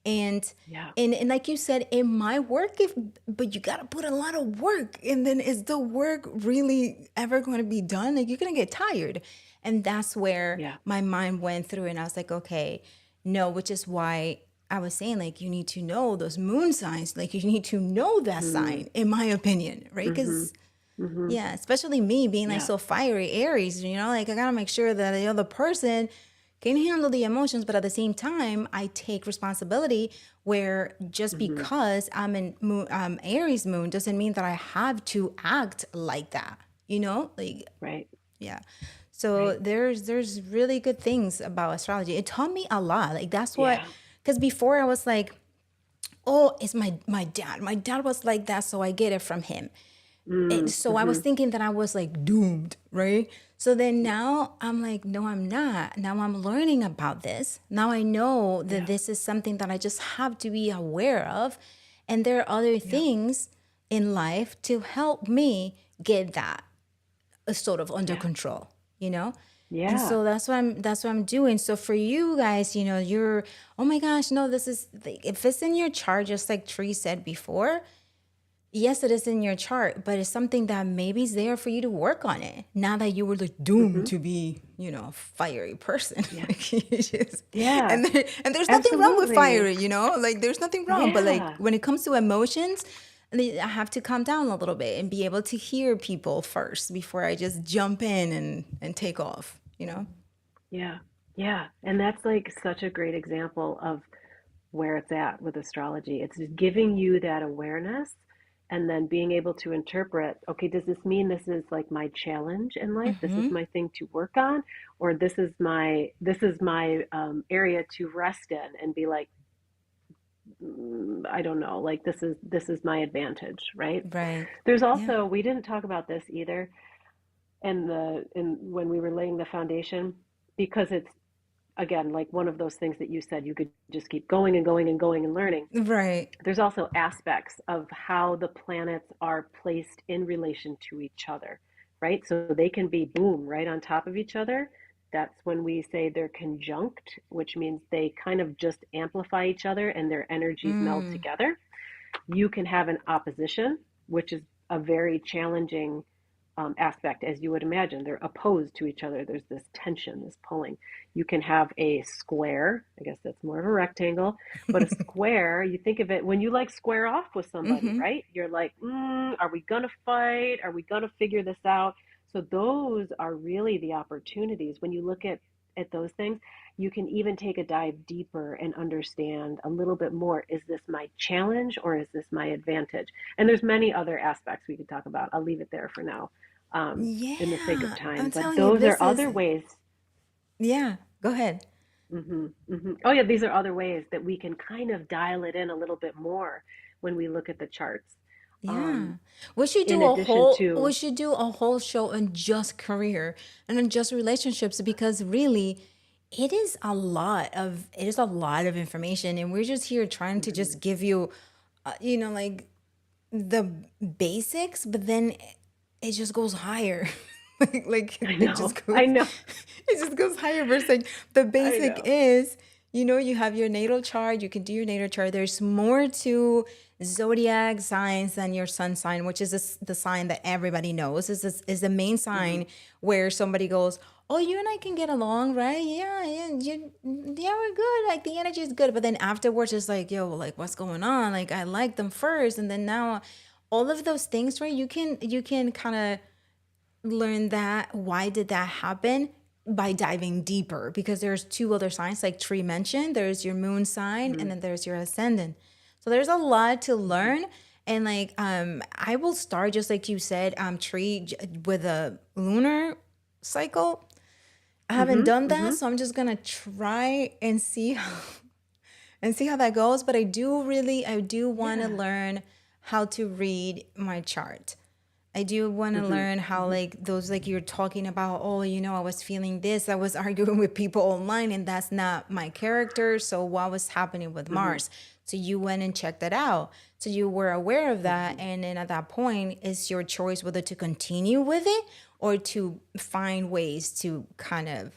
And yeah. and like you said, it might work if, but you gotta put a lot of work. And then is the work really ever going to be done? Like you're gonna get tired. And that's where Yeah. my mind went through, and I was like, okay, no, which is why I was saying, like, you need to know those moon signs. Like, you need to know that Mm, sign, in my opinion, right? mm-hmm. Because, Mm-hmm. yeah, especially me being like Yeah. so fiery Aries, like, I gotta make sure that the other person can handle the emotions, but at the same time, I take responsibility where just Mm-hmm. because I'm in Aries moon doesn't mean that I have to act like that, Like, Right. yeah. So Right. there's really good things about astrology. It taught me a lot. Like that's what, Yeah. because before I was like, oh, it's my dad. My dad was like that, so I get it from him. And Mm, so I was mm-hmm. thinking that I was like doomed, right? So then now I'm like, no, I'm not. Now I'm learning about this. Now I know that Yeah. this is something that I just have to be aware of. And there are other Yeah. things in life to help me get that sort of under Yeah. control. And Yeah. so that's what I'm doing. So for you guys, you're, oh my gosh, no, this is like, if it's in your chart, just like Tree said before, yes, it is in your chart, but it's something that maybe is there for you to work on it. Now that you were like doomed Mm-hmm. to be, a fiery person. Yeah. Yeah. And there's nothing wrong with Absolutely. fiery, like there's nothing wrong. But like Yeah. when it comes to emotions, I have to calm down a little bit and be able to hear people first before I just jump in and take off. Yeah. Yeah. And that's like such a great example of where it's at with astrology. It's just giving you that awareness and then being able to interpret, okay, does this mean this is like my challenge in life? This is my thing to work on, or this is my area to rest in and be like, I don't know, like this is my advantage, right? Right. There's Yeah. also, we didn't talk about this either in when we were laying the foundation, because it's again like one of those things that you said you could just keep going and going and going and learning. Right. There's also aspects of how the planets are placed in relation to each other, right? So they can be boom right on top of each other. That's when we say they're conjunct, which means they kind of just amplify each other and their energies meld together. You can have an opposition, which is a very challenging aspect, as you would imagine. They're opposed to each other. There's this tension, this pulling. You can have a square. I guess that's more of a rectangle, but a square, you think of it when you like square off with somebody, Mm-hmm. right? You're like, are we going to fight? Are we going to figure this out? So those are really the opportunities when you look at those things. You can even take a dive deeper and understand a little bit more. Is this my challenge or is this my advantage? And there's many other aspects we could talk about. I'll leave it there for now, in the sake of Yeah, time. I'm But telling you, those are this is, other ways. yeah, go ahead. Oh, yeah, these are other ways that we can kind of dial it in a little bit more when we look at the charts. Yeah. Um, in addition We to, should do a whole show on just career and on just relationships because really it is a lot of information and we're just here trying to just mhm, give you like the basics, but then it just goes higher. I It know, just I goes know, it just goes higher versus like the I basic know. is, you have your natal chart, you can do your natal chart. There's more to zodiac signs than your sun sign, which is the sign that everybody knows is the main Hmm. sign where somebody goes, "Oh, you and I can get along, right? Yeah, yeah, we're good. Like the energy is good." But then afterwards, it's like, "Yo, like what's going on? Like I liked them first, and then now, all of those things, right? You can kind of learn that why did that happen by diving deeper because there's two other signs like Tree mentioned. There's your moon sign and Hmm. then there's your ascendant. So there's a lot to Hmm. learn. And like I will start just like you said, with a lunar cycle. I haven't Hmm. done that, Hmm. so I'm just gonna try and see how that goes. But I do want to Yeah. learn how to read my chart. I do want to Hmm. learn how, Hmm. like, those, like, you're talking about, oh, I was feeling this. I was arguing with people online, and that's not my character. So, what was happening with Hmm. Mars? So, you went and checked that out. So, you were aware of that. Hmm. And then at that point, it's your choice whether to continue with it or to find ways to kind of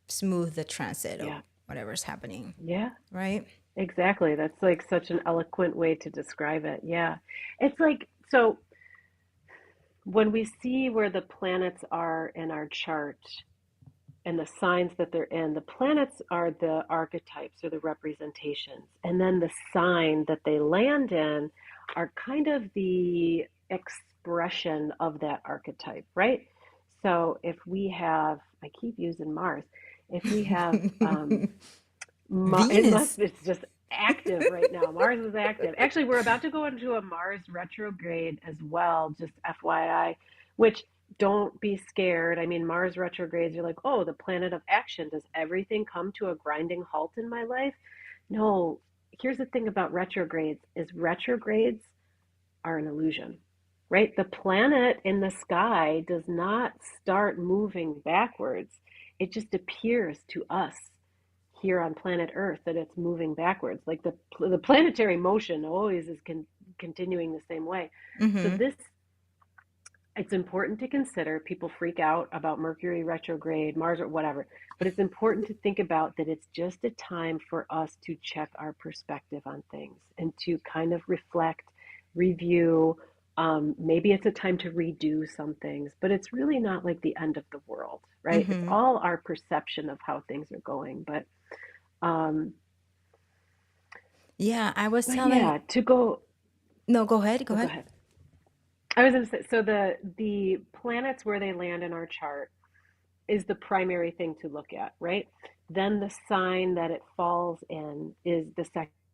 smooth the transit of Yeah. whatever's happening, Yeah. right? Exactly. That's like such an eloquent way to describe it. Yeah. It's like, so when we see where the planets are in our chart and the signs that they're in, the planets are the archetypes or the representations. And then the sign that they land in are kind of the expression of that archetype, right? So if we have, I keep using Mars, if we have it must, Venus. it's just active right now. Mars is active. Actually, we're about to go into a Mars retrograde as well, just FYI, which don't be scared. I mean, Mars retrogrades, you're like, oh, the planet of action. Does everything come to a grinding halt in my life? No. Here's the thing about retrogrades is retrogrades are an illusion, right? The planet in the sky does not start moving backwards. It just appears to us here on planet Earth that it's moving backwards. Like the planetary motion always is continuing the same way. So Mm-hmm. this it's important to consider. People freak out about Mercury retrograde, Mars or whatever, but it's important to think about that it's just a time for us to check our perspective on things and to kind of reflect, review. Maybe it's a time to redo some things, but it's really not like the end of the world, right? It's Mm-hmm. all our perception of how things are going. Um, Yeah, I was but telling. yeah, to go, No, go ahead. Go oh, go ahead. ahead. I was going to say, so the planets where they land in our chart is the primary thing to look at, right? Then the sign that it falls in is the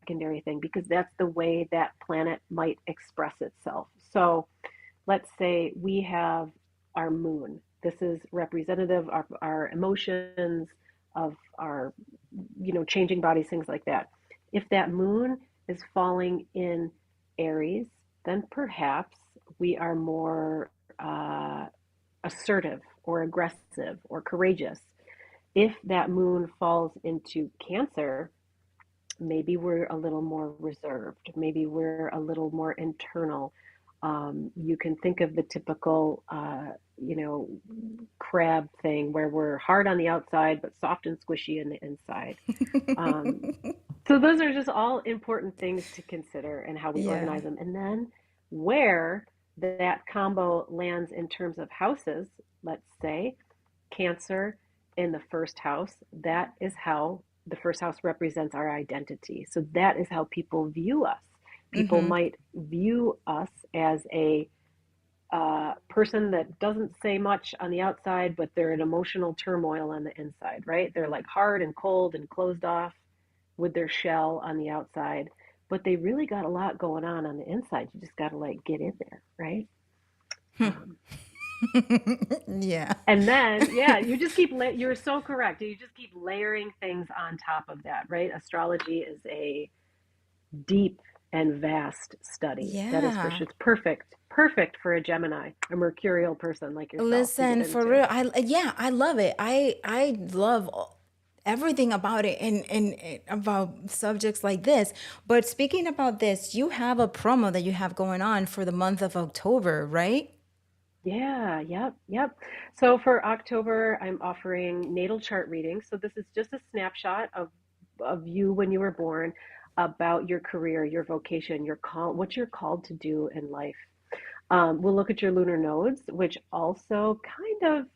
secondary thing because that's the way that planet might express itself. So let's say we have our moon. This is representative of our emotions, of our, changing bodies, things like that. If that moon is falling in Aries, then perhaps we are more assertive or aggressive or courageous. If that moon falls into Cancer, maybe we're a little more reserved. Maybe we're a little more internal. You can think of the typical, crab thing where we're hard on the outside but soft and squishy in the inside. Um, so those are just all important things to consider and how we Yeah. organize them. And then where that combo lands in terms of houses, let's say Cancer in the first house, that is how the first house represents our identity. So that is how people view us. People Mm-hmm. might view us as a person that doesn't say much on the outside, but they're in emotional turmoil on the inside, right? They're like hard and cold and closed off with their shell on the outside, but they really got a lot going on the inside. You just got to like get in there, right? Um, Yeah. and then, yeah, you just keep, you're so correct. You just keep layering things on top of that, right? Astrology is a deep and vast study. That is for Yeah. sure. It's perfect, perfect for a Gemini, a mercurial person like yourself to get Listen, for into. real, I love it. I love everything about it and about subjects like this. But speaking about this, you have a promo that you have going on for the month of October, right? Yeah, yep, yep. So for October, I'm offering natal chart readings. So this is just a snapshot of you when you were born, about your career, your vocation, your call, what you're called to do in life. We'll look at your lunar nodes, which also kind of,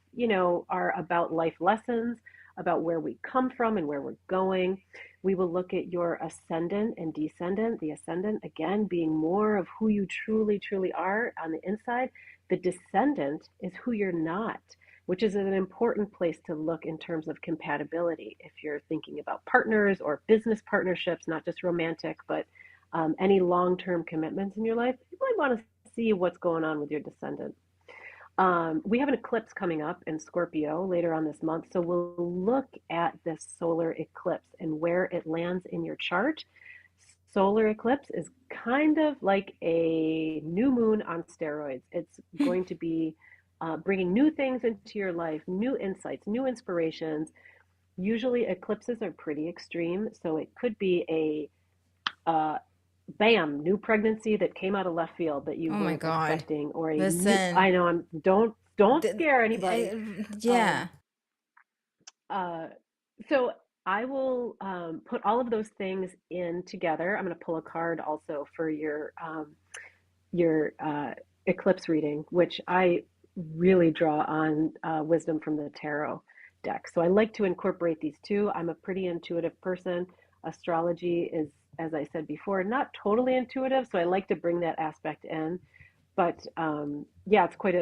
are about life lessons, about where we come from and where we're going. We will look at your ascendant and descendant. The ascendant, again, being more of who you truly, truly are on the inside. The descendant is who you're not, which is an important place to look in terms of compatibility. If you're thinking about partners or business partnerships, not just romantic, but any long term commitments in your life, you might want to see what's going on with your descendant. We have an eclipse coming up in Scorpio later on this month, so we'll look at this solar eclipse and where it lands in your chart. Solar eclipse is kind of like a new moon on steroids. It's going to be bringing new things into your life, new insights, new inspirations. Usually, eclipses are pretty extreme, so it could be a bam, new pregnancy that came out of left field that you Oh my weren't God. expecting, or a new, Listen, I know, I'm don't th- scare anybody. yeah. Um, uh, so I will put all of those things in together. I'm going to pull a card also for your eclipse reading, which I really draw on wisdom from the tarot deck. So I like to incorporate these two. I'm a pretty intuitive person. Astrology is, as I said before, not totally intuitive, so I like to bring that aspect in. But yeah, it's quite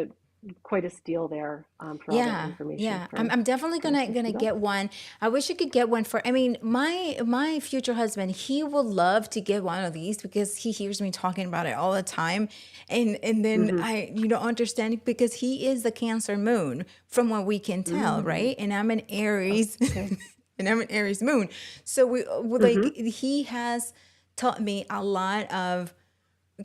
a steal there for all that Yeah, information yeah. I'm for I'm definitely for gonna $60. get one. I wish I could get one for. I mean, my future husband, he would love to get one of these because he hears me talking about it all the time, and then Mm-hmm. I understand because he is the Cancer moon from what we can tell, Mm. right? And I'm an Aries, Okay. and I'm an Aries moon. So we like Mm-hmm. he has taught me a lot of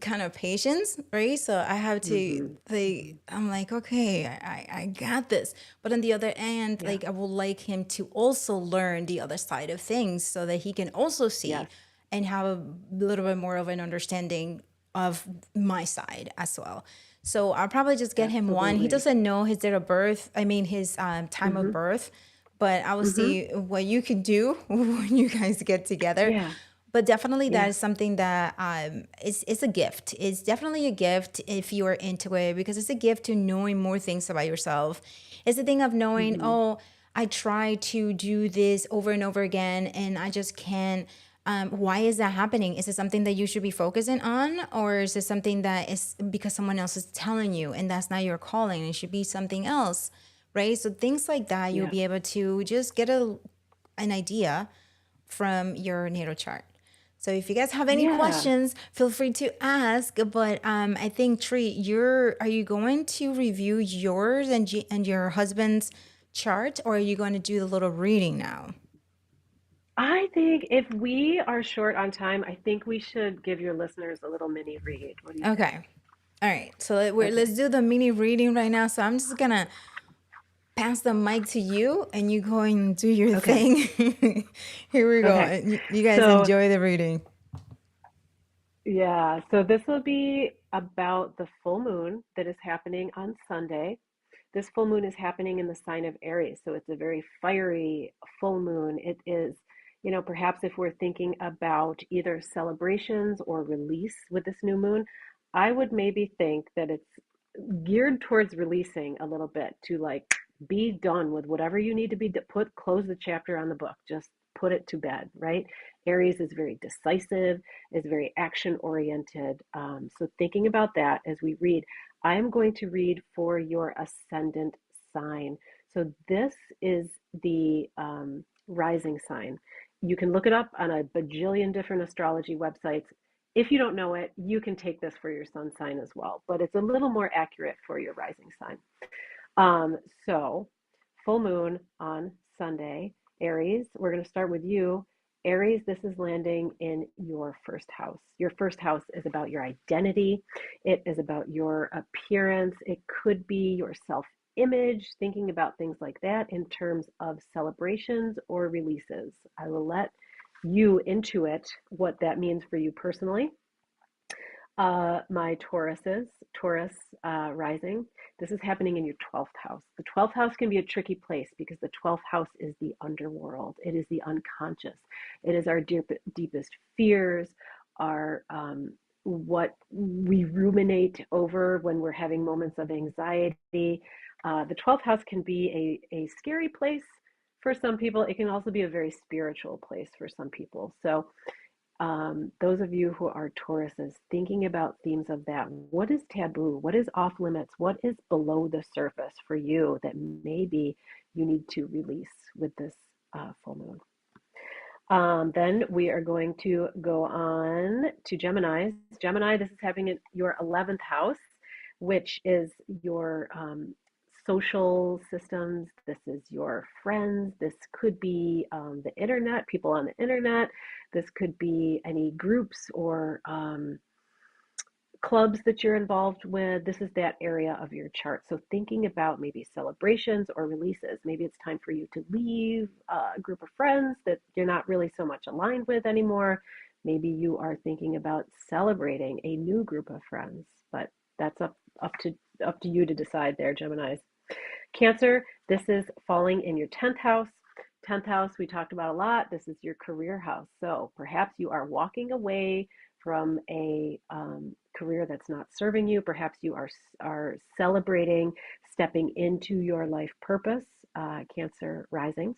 kind of patience, right? So I have to Mm-hmm. Mm-hmm. like I'm like, okay, I got this. But on the other end, Yeah. like I would like him to also learn the other side of things so that he can also see Yes. and have a little bit more of an understanding of my side as well. So I'll probably just get him one. He Absolutely. doesn't know his date of birth, I mean his time of Mm-hmm. birth, but I will Mm-hmm. see what you can do when you guys get together. Yeah. But definitely that Yeah. is something that it's a gift. It's definitely a gift if you are into it because it's a gift to knowing more things about yourself. It's the thing of knowing, Mm-hmm. oh, I try to do this over and over again and I just can't. Why is that happening? Is it something that you should be focusing on, or is it something that is because someone else is telling you and that's not your calling? It should be something else, right? So things like that, you'll Yeah. be able to just get an idea from your natal chart. So if you guys have any Yeah. questions, feel free to ask. But I think Tree, are you going to review yours and your husband's chart, or are you going to do the little reading now? I think if we are short on time, I think we should give your listeners a little mini read. What do you think? Okay. All right. So let's Okay. do the mini reading right now. So I'm just gonna pass the mic to you, and you go and do your Okay. thing. Here we go. Okay. And you guys So, enjoy the reading. yeah, so this will be about the full moon that is happening on Sunday. This full moon is happening in the sign of Aries, so it's a very fiery full moon. It is, perhaps if we're thinking about either celebrations or release with this new moon, I would maybe think that it's geared towards releasing a little bit to like be done with whatever you need to be close the chapter on the book, just put it to bed, right? Aries is very decisive, is very action oriented. So thinking about that as we read, I am going to read for your ascendant sign. So this is the rising sign. You can look it up on a bajillion different astrology websites. If you don't know it, you can take this for your sun sign as well, but it's a little more accurate for your rising sign. Um, so, full moon on Sunday, Aries, we're going to start with you. Aries, this is landing in your first house. Your first house is about your identity, it is about your appearance, it could be your self image, thinking about things like that in terms of celebrations or releases. I will let you intuit what that means for you personally. My Taurus rising. This is happening in your 12th house. The 12th house can be a tricky place because the 12th house is the underworld. It is the unconscious. It is our deepest fears, our what we ruminate over when we're having moments of anxiety. The 12th house can be a scary place for some people. It can also be a very spiritual place for some people. So those of you who are Tauruses, thinking about themes of that. What is taboo? What is off limits? What is below the surface for you that maybe you need to release with this full moon? Then we are going to go on to Gemini. Gemini, this is having your 11th house, which is your social systems. This is your friends. This could be the internet, people on the internet. This could be any groups or clubs that you're involved with. This is that area of your chart. So thinking about maybe celebrations or releases. Maybe it's time for you to leave a group of friends that you're not really so much aligned with anymore. Maybe you are thinking about celebrating a new group of friends, but that's up to you to decide there, Geminis. Cancer, this is falling in your 10th house. 10th house, we talked about a lot. This is your career house. So perhaps you are walking away from a career that's not serving you. Perhaps you are celebrating stepping into your life purpose, Cancer risings.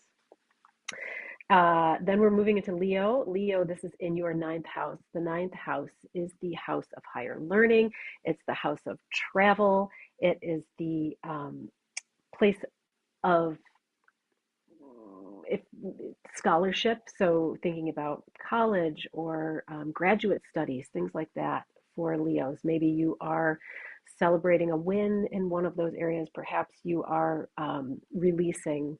Then we're moving into Leo. Leo, this is in your 9th house. The 9th house is the house of higher learning. It's the house of travel. It is the place of if scholarship, so thinking about college or graduate studies, things like that for Leos. Maybe you are celebrating a win in one of those areas. Perhaps you are releasing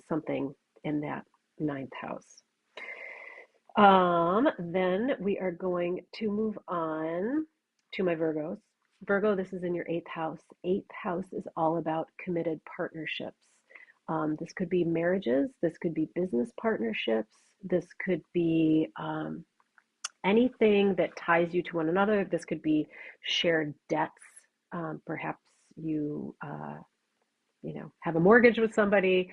something in that 9th house. Then we are going to move on to my Virgos. Virgo, this is in your 8th house. 8th house is all about committed partnerships. This could be marriages, this could be business partnerships, this could be anything that ties you to one another. This could be shared debts. Perhaps you, have a mortgage with somebody.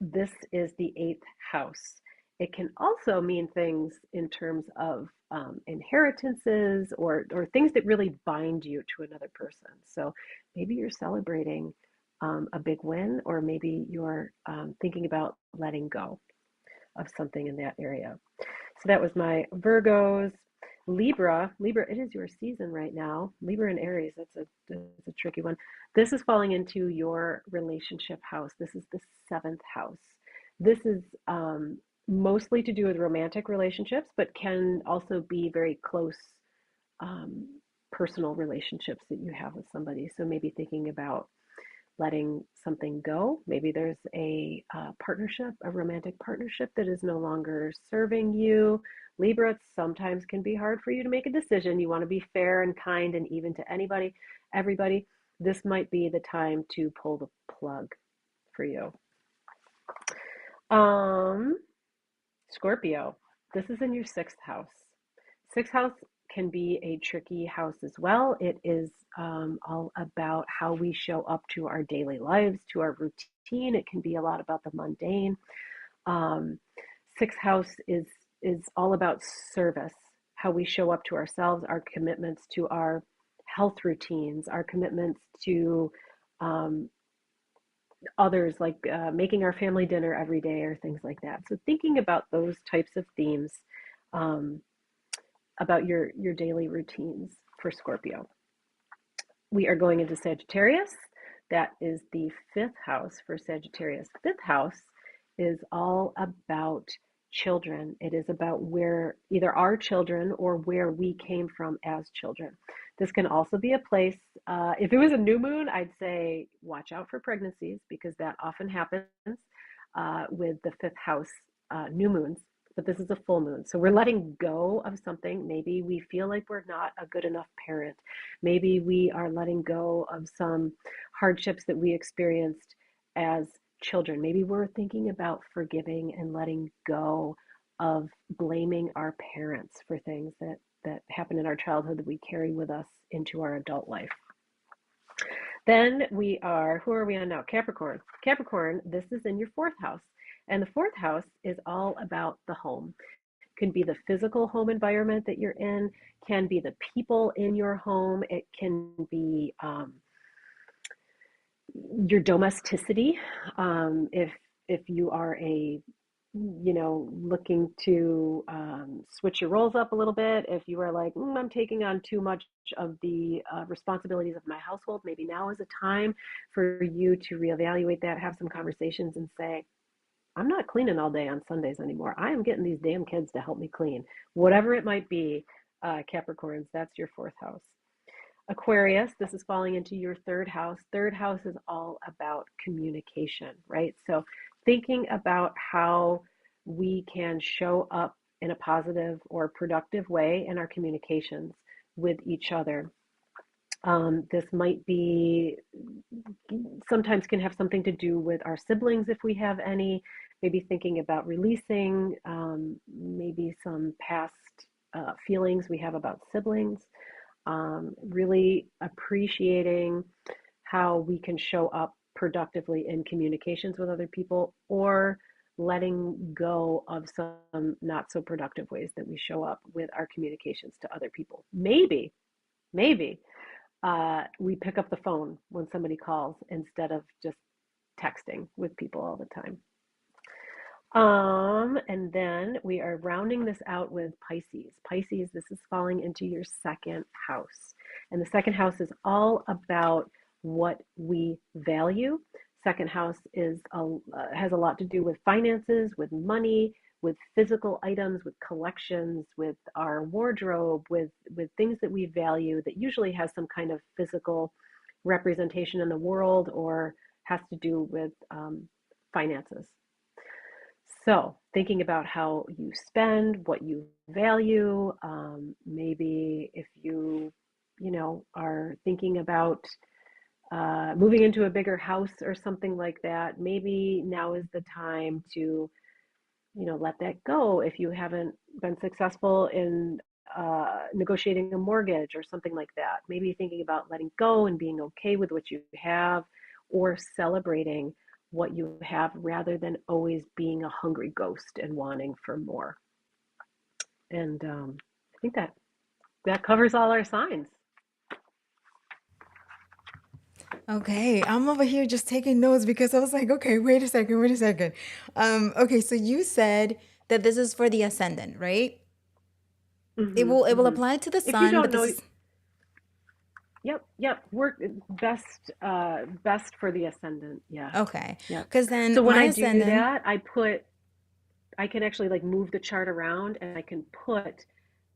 This is the 8th house. It can also mean things in terms of inheritances or things that really bind you to another person. So maybe you're celebrating a big win, or maybe you're thinking about letting go of something in that area. So that was my Virgos. Libra, it is your season right now. Libra and Aries, that's a tricky one. This is falling into your relationship house. This is the 7th house. This is mostly to do with romantic relationships, but can also be very close personal relationships that you have with somebody. So maybe thinking about letting something go. Maybe there's a partnership, a romantic partnership that is no longer serving you. Libra, it sometimes can be hard for you to make a decision. You want to be fair and kind and even to everybody. This might be the time to pull the plug for you. Scorpio, this is in your 6th house. 6th house can be a tricky house as well. It is all about how we show up to our daily lives, to our routine. It can be a lot about the mundane. 6th house is all about service, how we show up to ourselves, our commitments to our health routines, our commitments to um, others, like making our family dinner every day or things like that. So thinking about those types of themes, um, about your daily routines for Scorpio. We are going into Sagittarius. That is the fifth house for Sagittarius. Fifth house is all about children. It is about where either our children or where we came from as children. This can also be a place, if it was a new moon, I'd say watch out for pregnancies because that often happens with the fifth house new moons. But this is a full moon. So we're letting go of something. Maybe we feel like we're not a good enough parent. Maybe we are letting go of some hardships that we experienced as children. Maybe we're thinking about forgiving and letting go of blaming our parents for things that happened in our childhood that we carry with us into our adult life. Then who are we on now? Capricorn. Capricorn, this is in your fourth house. And the fourth house is all about the home. It can be the physical home environment that you're in, can be the people in your home, it can be your domesticity. If you are looking to switch your roles up a little bit, if you are like, I'm taking on too much of the responsibilities of my household, maybe now is a time for you to reevaluate that, have some conversations and say, I'm not cleaning all day on Sundays anymore. I am getting these damn kids to help me clean. Whatever it might be, Capricorns, that's your fourth house. Aquarius, this is falling into your third house. Third house is all about communication, right? So thinking about how we can show up in a positive or productive way in our communications with each other. This might be, sometimes can have something to do with our siblings if we have any, maybe thinking about releasing maybe some past feelings we have about siblings, really appreciating how we can show up productively in communications with other people, or letting go of some not so productive ways that we show up with our communications to other people. Maybe we pick up the phone when somebody calls instead of just texting with people all the time. And then we are rounding this out with Pisces. Pisces, this is falling into your second house. And the second house is all about what we value. Second house has a lot to do with finances, with money, with physical items, with collections, with our wardrobe, with things that we value that usually has some kind of physical representation in the world or has to do with finances. So thinking about how you spend, what you value, maybe if are thinking about moving into a bigger house or something like that, maybe now is the time to let that go if you haven't been successful in negotiating a mortgage or something like that. Maybe thinking about letting go and being okay with what you have, or celebrating what you have rather than always being a hungry ghost and wanting for more. And I think that covers all our signs. Okay, I'm over here just taking notes because I was like, okay, wait a second, wait a second. Okay, so you said that this is for the ascendant, right? It will Hmm. apply to the If you sun, don't but this know, is yep, work best for the ascendant. Yeah, okay. yep. Because then So when my I do ascendant, that, I can actually like move the chart around and I can put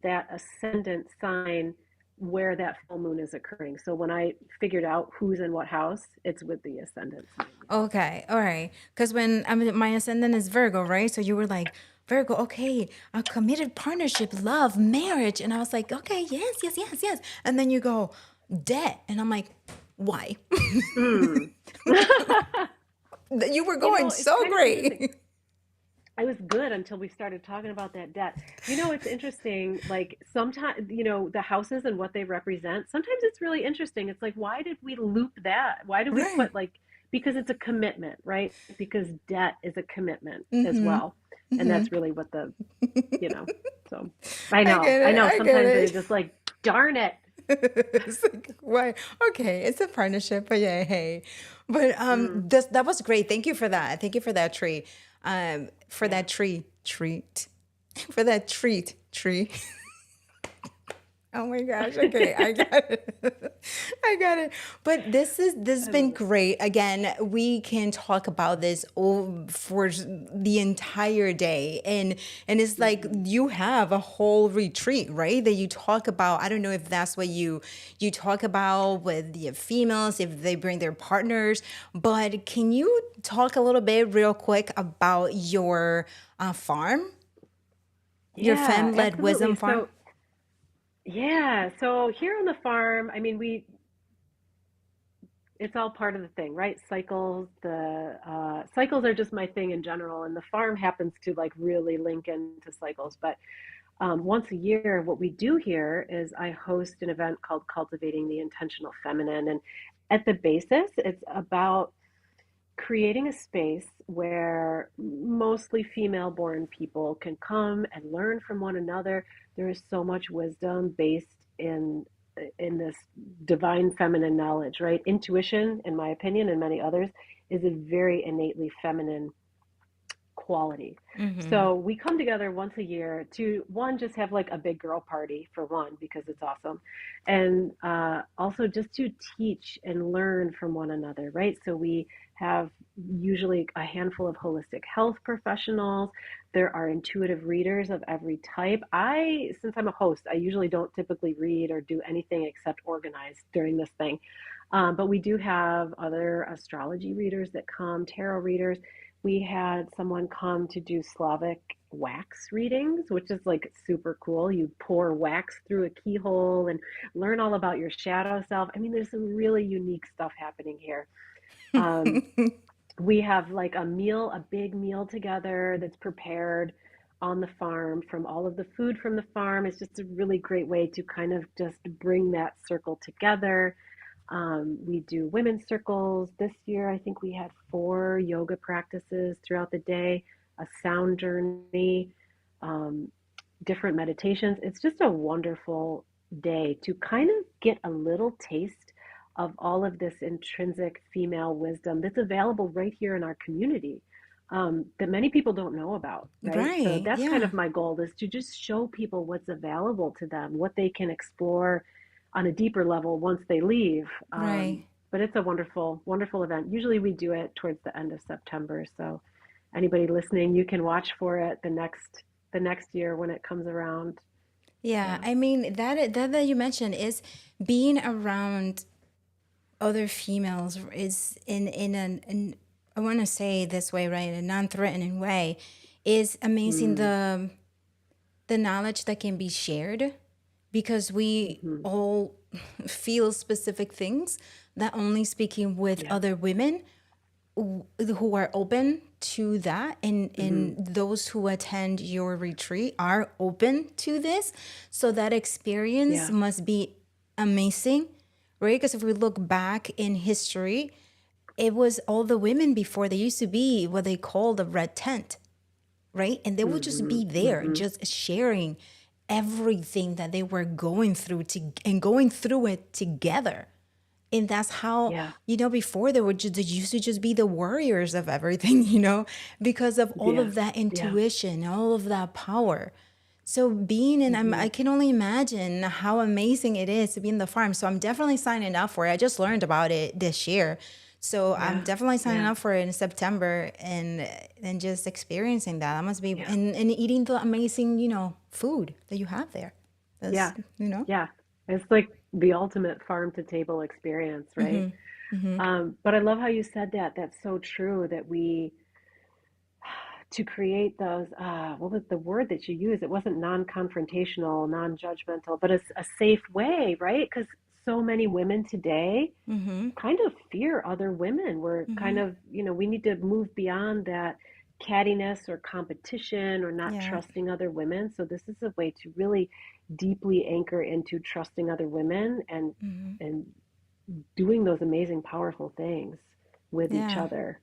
that ascendant sign where that full moon is occurring. So when I figured out who's in what house, it's with the ascendant sign. okay, all right. Because when I mean my ascendant is Virgo, right? So you were like, Virgo, okay, a committed partnership, love, marriage. And I was like, okay, yes, yes, yes, yes. And then you go, debt. And I'm like, why? Mm. You were going It's so kind of interesting. great. I was good until we started talking about that debt. It's interesting, like sometimes, the houses and what they represent, sometimes it's really interesting. It's like, why did we loop that? Why do we Right. put like, because it's a commitment, right? Because debt is a commitment as well. And Hmm. that's really what the, you know, so I get I it. know I get sometimes they're it. just like, darn it. It's like, why? Okay, it's a partnership, but yeah, hey. But Mm, that was great. Thank you for that. Thank you for that tree. For yeah. that treat. For that tree. Oh my gosh. Okay, I got it. I got it. But this has I been love it. great. Again, we can talk about this for the entire day. And it's like Hmm. you have a whole retreat, right? That you talk about. I don't know if that's what you talk about with the females, if they bring their partners, but can you talk a little bit real quick about your farm? Your Yeah, femme-led wisdom absolutely. farm? So, yeah, so here on the farm, I mean, it's all part of the thing, right? Cycles, the cycles are just my thing in general, and the farm happens to like really link into cycles. But once a year, what we do here is I host an event called Cultivating the Intentional Feminine, and at the basis, it's about creating a space where mostly female born people can come and learn from one another. There is so much wisdom based in this divine feminine knowledge, right? Intuition, in my opinion, and many others, is a very innately feminine quality. Mm-hmm. So we come together once a year to one, just have like a big girl party for one, because it's awesome. And also just to teach and learn from one another, right? So we have usually a handful of holistic health professionals. There are intuitive readers of every type. Since I'm a host, I usually don't typically read or do anything except organize during this thing. But we do have other astrology readers that come, tarot readers. We had someone come to do Slavic wax readings, which is like super cool. You pour wax through a keyhole and learn all about your shadow self. I mean, there's some really unique stuff happening here. Um, we have like a big meal together that's prepared on the farm from all of the food from the farm. It's just a really great way to kind of just bring that circle together. We do women's circles. This year, I think we had 4 yoga practices throughout the day, a sound journey, um, different meditations. It's just a wonderful day to kind of get a little taste of all of this intrinsic female wisdom that's available right here in our community, that many people don't know about, right? So Right. that's kind Yeah. of my goal, is to just show people what's available to them, what they can explore on a deeper level once they leave. Right. But it's a wonderful, wonderful event. Usually we do it towards the end of September. So anybody listening, you can watch for it the next year when it comes around. Yeah. Yeah. I mean, that you mentioned is being around other females is in an in, I want to say it this way, right, in a non-threatening way, is amazing Mm, the knowledge that can be shared because we hmm. all feel specific things that only speaking with Yeah. other women who are open to that Hmm. and those who attend your retreat are open to this, so that experience Yeah. must be amazing, right? Because if we look back in history, it was all the women before, they used to be what they called a red tent, right? And they would just Hmm. be there Hmm. just sharing everything that they were going through and going through it together. And that's how, Yeah. before they used to just be the warriors of everything, because of all Yeah. of that Yeah. intuition, all of that power. So being in, Hmm. I can only imagine how amazing it is to be in the farm. So I'm definitely signing up for it. I just learned about it this year. So I'm Yeah. definitely signing Yeah. up for it in September and just experiencing that. I must be, Yeah. and eating the amazing, food that you have there. That's, Yeah. Yeah. It's like the ultimate farm to table experience, right? But I love how you said that. That's so true, that to create those, what was the word that you used? It wasn't non-confrontational, non-judgmental, but a safe way, right? Because so many women today kind of fear other women. We're kind of, we need to move beyond that cattiness or competition or not Yeah. trusting other women. So this is a way to really deeply anchor into trusting other women and doing those amazing, powerful things with each Yeah. other.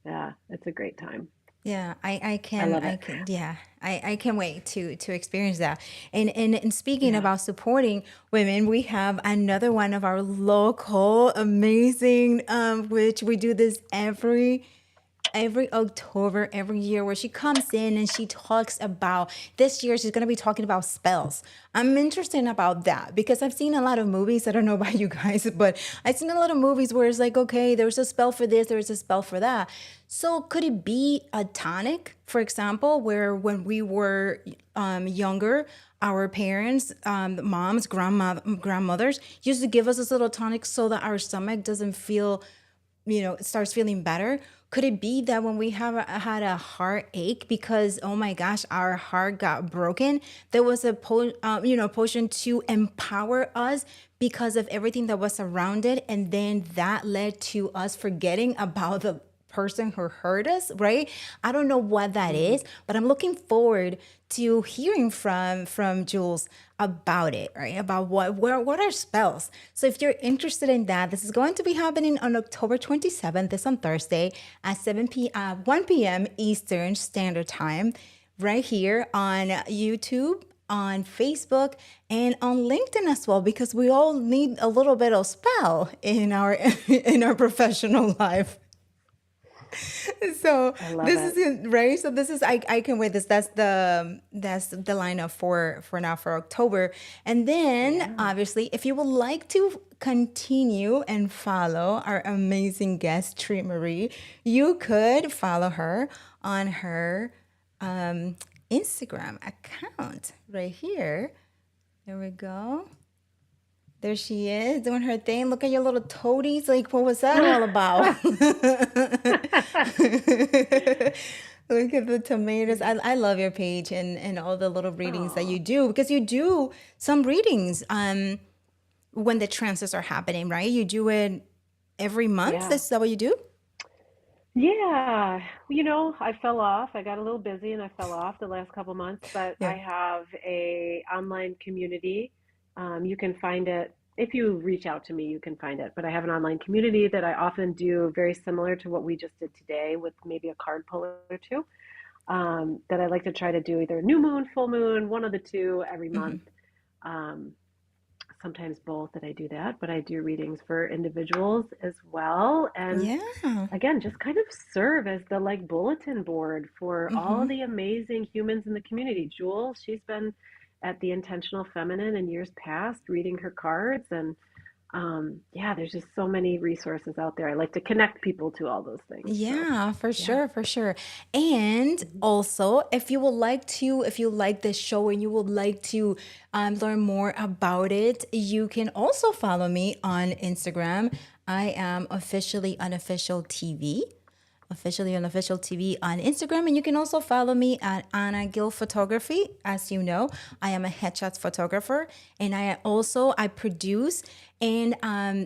Yeah, it's a great time. Yeah, I love I it. can, yeah, I can wait to experience that. And speaking Yeah. about supporting women, we have another one of our local amazing, which we do this every October, every year, where she comes in and she talks about this year she's going to be talking about spells. I'm interested about that because I've seen a lot of movies. I don't know about you guys, but I've seen a lot of movies where it's like, okay, there's a spell for this, there's a spell for that. So could it be a tonic, for example, where when we were younger, our parents, moms, grandmothers used to give us this little tonic so that our stomach doesn't feel, it starts feeling better. Could it be that when we had a heartache because, oh my gosh, our heart got broken, there was a potion to empower us because of everything that was around it, and then that led to us forgetting about the person who hurt us, right? I don't know what that Mm. is, but I'm looking forward to hearing from Jules about it, right? About what are spells. So if you're interested in that, this is going to be happening on October 27th, this on Thursday at 1 p.m. Eastern Standard Time, right here on YouTube, on Facebook, and on LinkedIn as well, because we all need a little bit of spell in our in our professional life. So I love this it. is it, right. So this is I can wait. That's the lineup for now for October, and then Yeah. obviously if you would like to continue and follow our amazing guest Tere Marie, you could follow her on her Instagram account right here. There we go. There she is doing her thing. Look at your little toadies. Like, what was that all about? Look at the tomatoes. I love your page and all the little readings that Oh, you do because you do some readings when the transits are happening, right? You do it every month. yeah. Is that what you do? Yeah, I fell off. I got a little busy and I fell off the last couple months, but I Yeah. have a online community. You can find it if you reach out to me, you can find it. But I have an online community that I often do very similar to what we just did today with maybe a card pull or two. That I like to try to do either new moon, full moon, one of the two every month. Um, Sometimes both that I do that, but I do readings for individuals as well. And Yeah. again, just kind of serve as the like bulletin board for all the amazing humans in the community. Jules, she's been at the Intentional Feminine in years past reading her cards. And yeah, there's just so many resources out there. I like to connect people to all those things. So Yeah, for yeah. sure, for sure. And Mhm. also, if you would like to, if you like this show and you would like to learn more about it, you can also follow me on Instagram. I am officially unofficial TV, officially unofficial TV on Instagram. And you can also follow me at Anna Gill Photography. As you know, I am a headshots photographer, and I produce and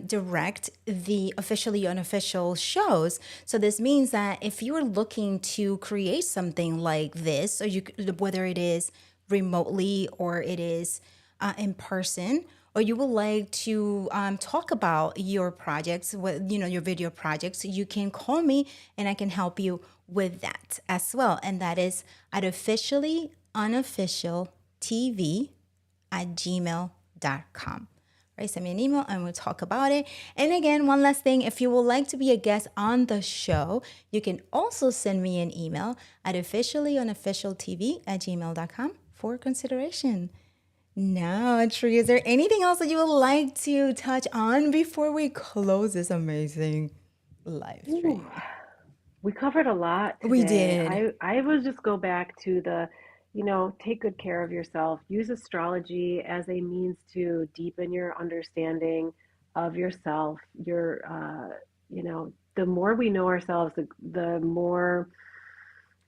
direct the officially unofficial shows. So this means that if you are looking to create something like this, or whether it is remotely or it is in person, or you would like to talk about your projects, your video projects, you can call me and I can help you with that as well. And that is at officially unofficial TV at gmail.com. Right, send me an email and we'll talk about it. And again, one last thing, if you would like to be a guest on the show, you can also send me an email at officiallyunofficialtv at gmail.com for consideration. Now, Tree, is there anything else that you would like to touch on before we close this amazing live Ooh, stream? we covered a lot We today. did. I would just go back to take good care of yourself. Use astrology as a means to deepen your understanding of yourself. The more we know ourselves, the more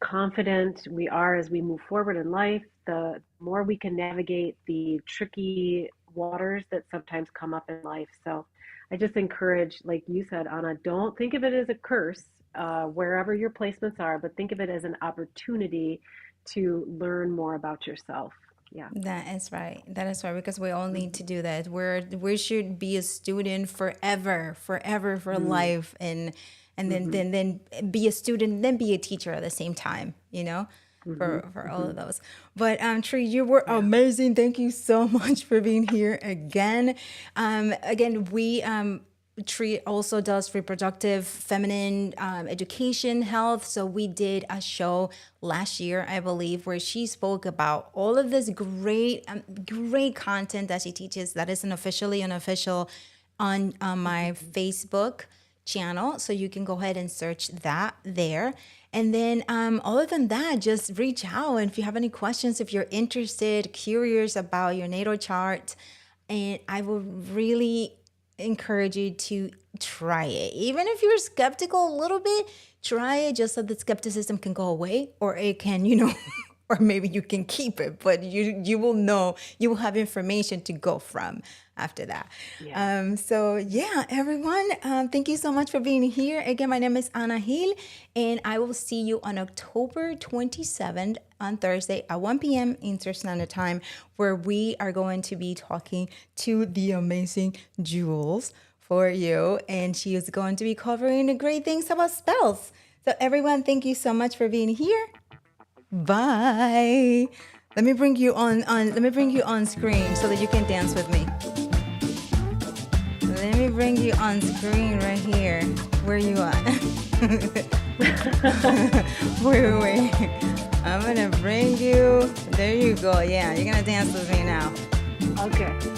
confident we are as we move forward in life, the more we can navigate the tricky waters that sometimes come up in life. So I just encourage, like you said, Anna, don't think of it as a curse wherever your placements are, but think of it as an opportunity to learn more about yourself. Yeah. That is right. That is right. Because we all need to do that. We should be a student forever, forever for Mm-hmm. life, and and then Mm-hmm. be a student, then be a teacher at the same time, Mm-hmm. for all Mm-hmm. of those. But Tree, you were Yeah. amazing. Thank you so much for being here again. Again, we Tree also does reproductive, feminine education, health. So we did a show last year, I believe, where she spoke about all of this great content that she teaches that isn't officially unofficial on my Mm-hmm. Facebook channel. So you can go ahead and search that there. And then, other than that, just reach out. And if you have any questions, if you're interested, curious about your natal chart, and I will really encourage you to try it. Even if you're skeptical a little bit, try it just so the skepticism can go away, or it can, or maybe you can keep it, but you will know, you will have information to go from after that. Yeah. So yeah, everyone, thank you so much for being here. Again, my name is Ana Gil, and I will see you on October 27th on Thursday at 1 p.m. Eastern Standard Time, where we are going to be talking to the amazing Jules for you, and she is going to be covering the great things about spells. So everyone, thank you so much for being here. Bye. Let me bring you on screen so that you can dance with me. Let me bring you on screen right here. Where you at? Wait. I'm gonna bring you. There you go. Yeah, you're gonna dance with me now. Okay.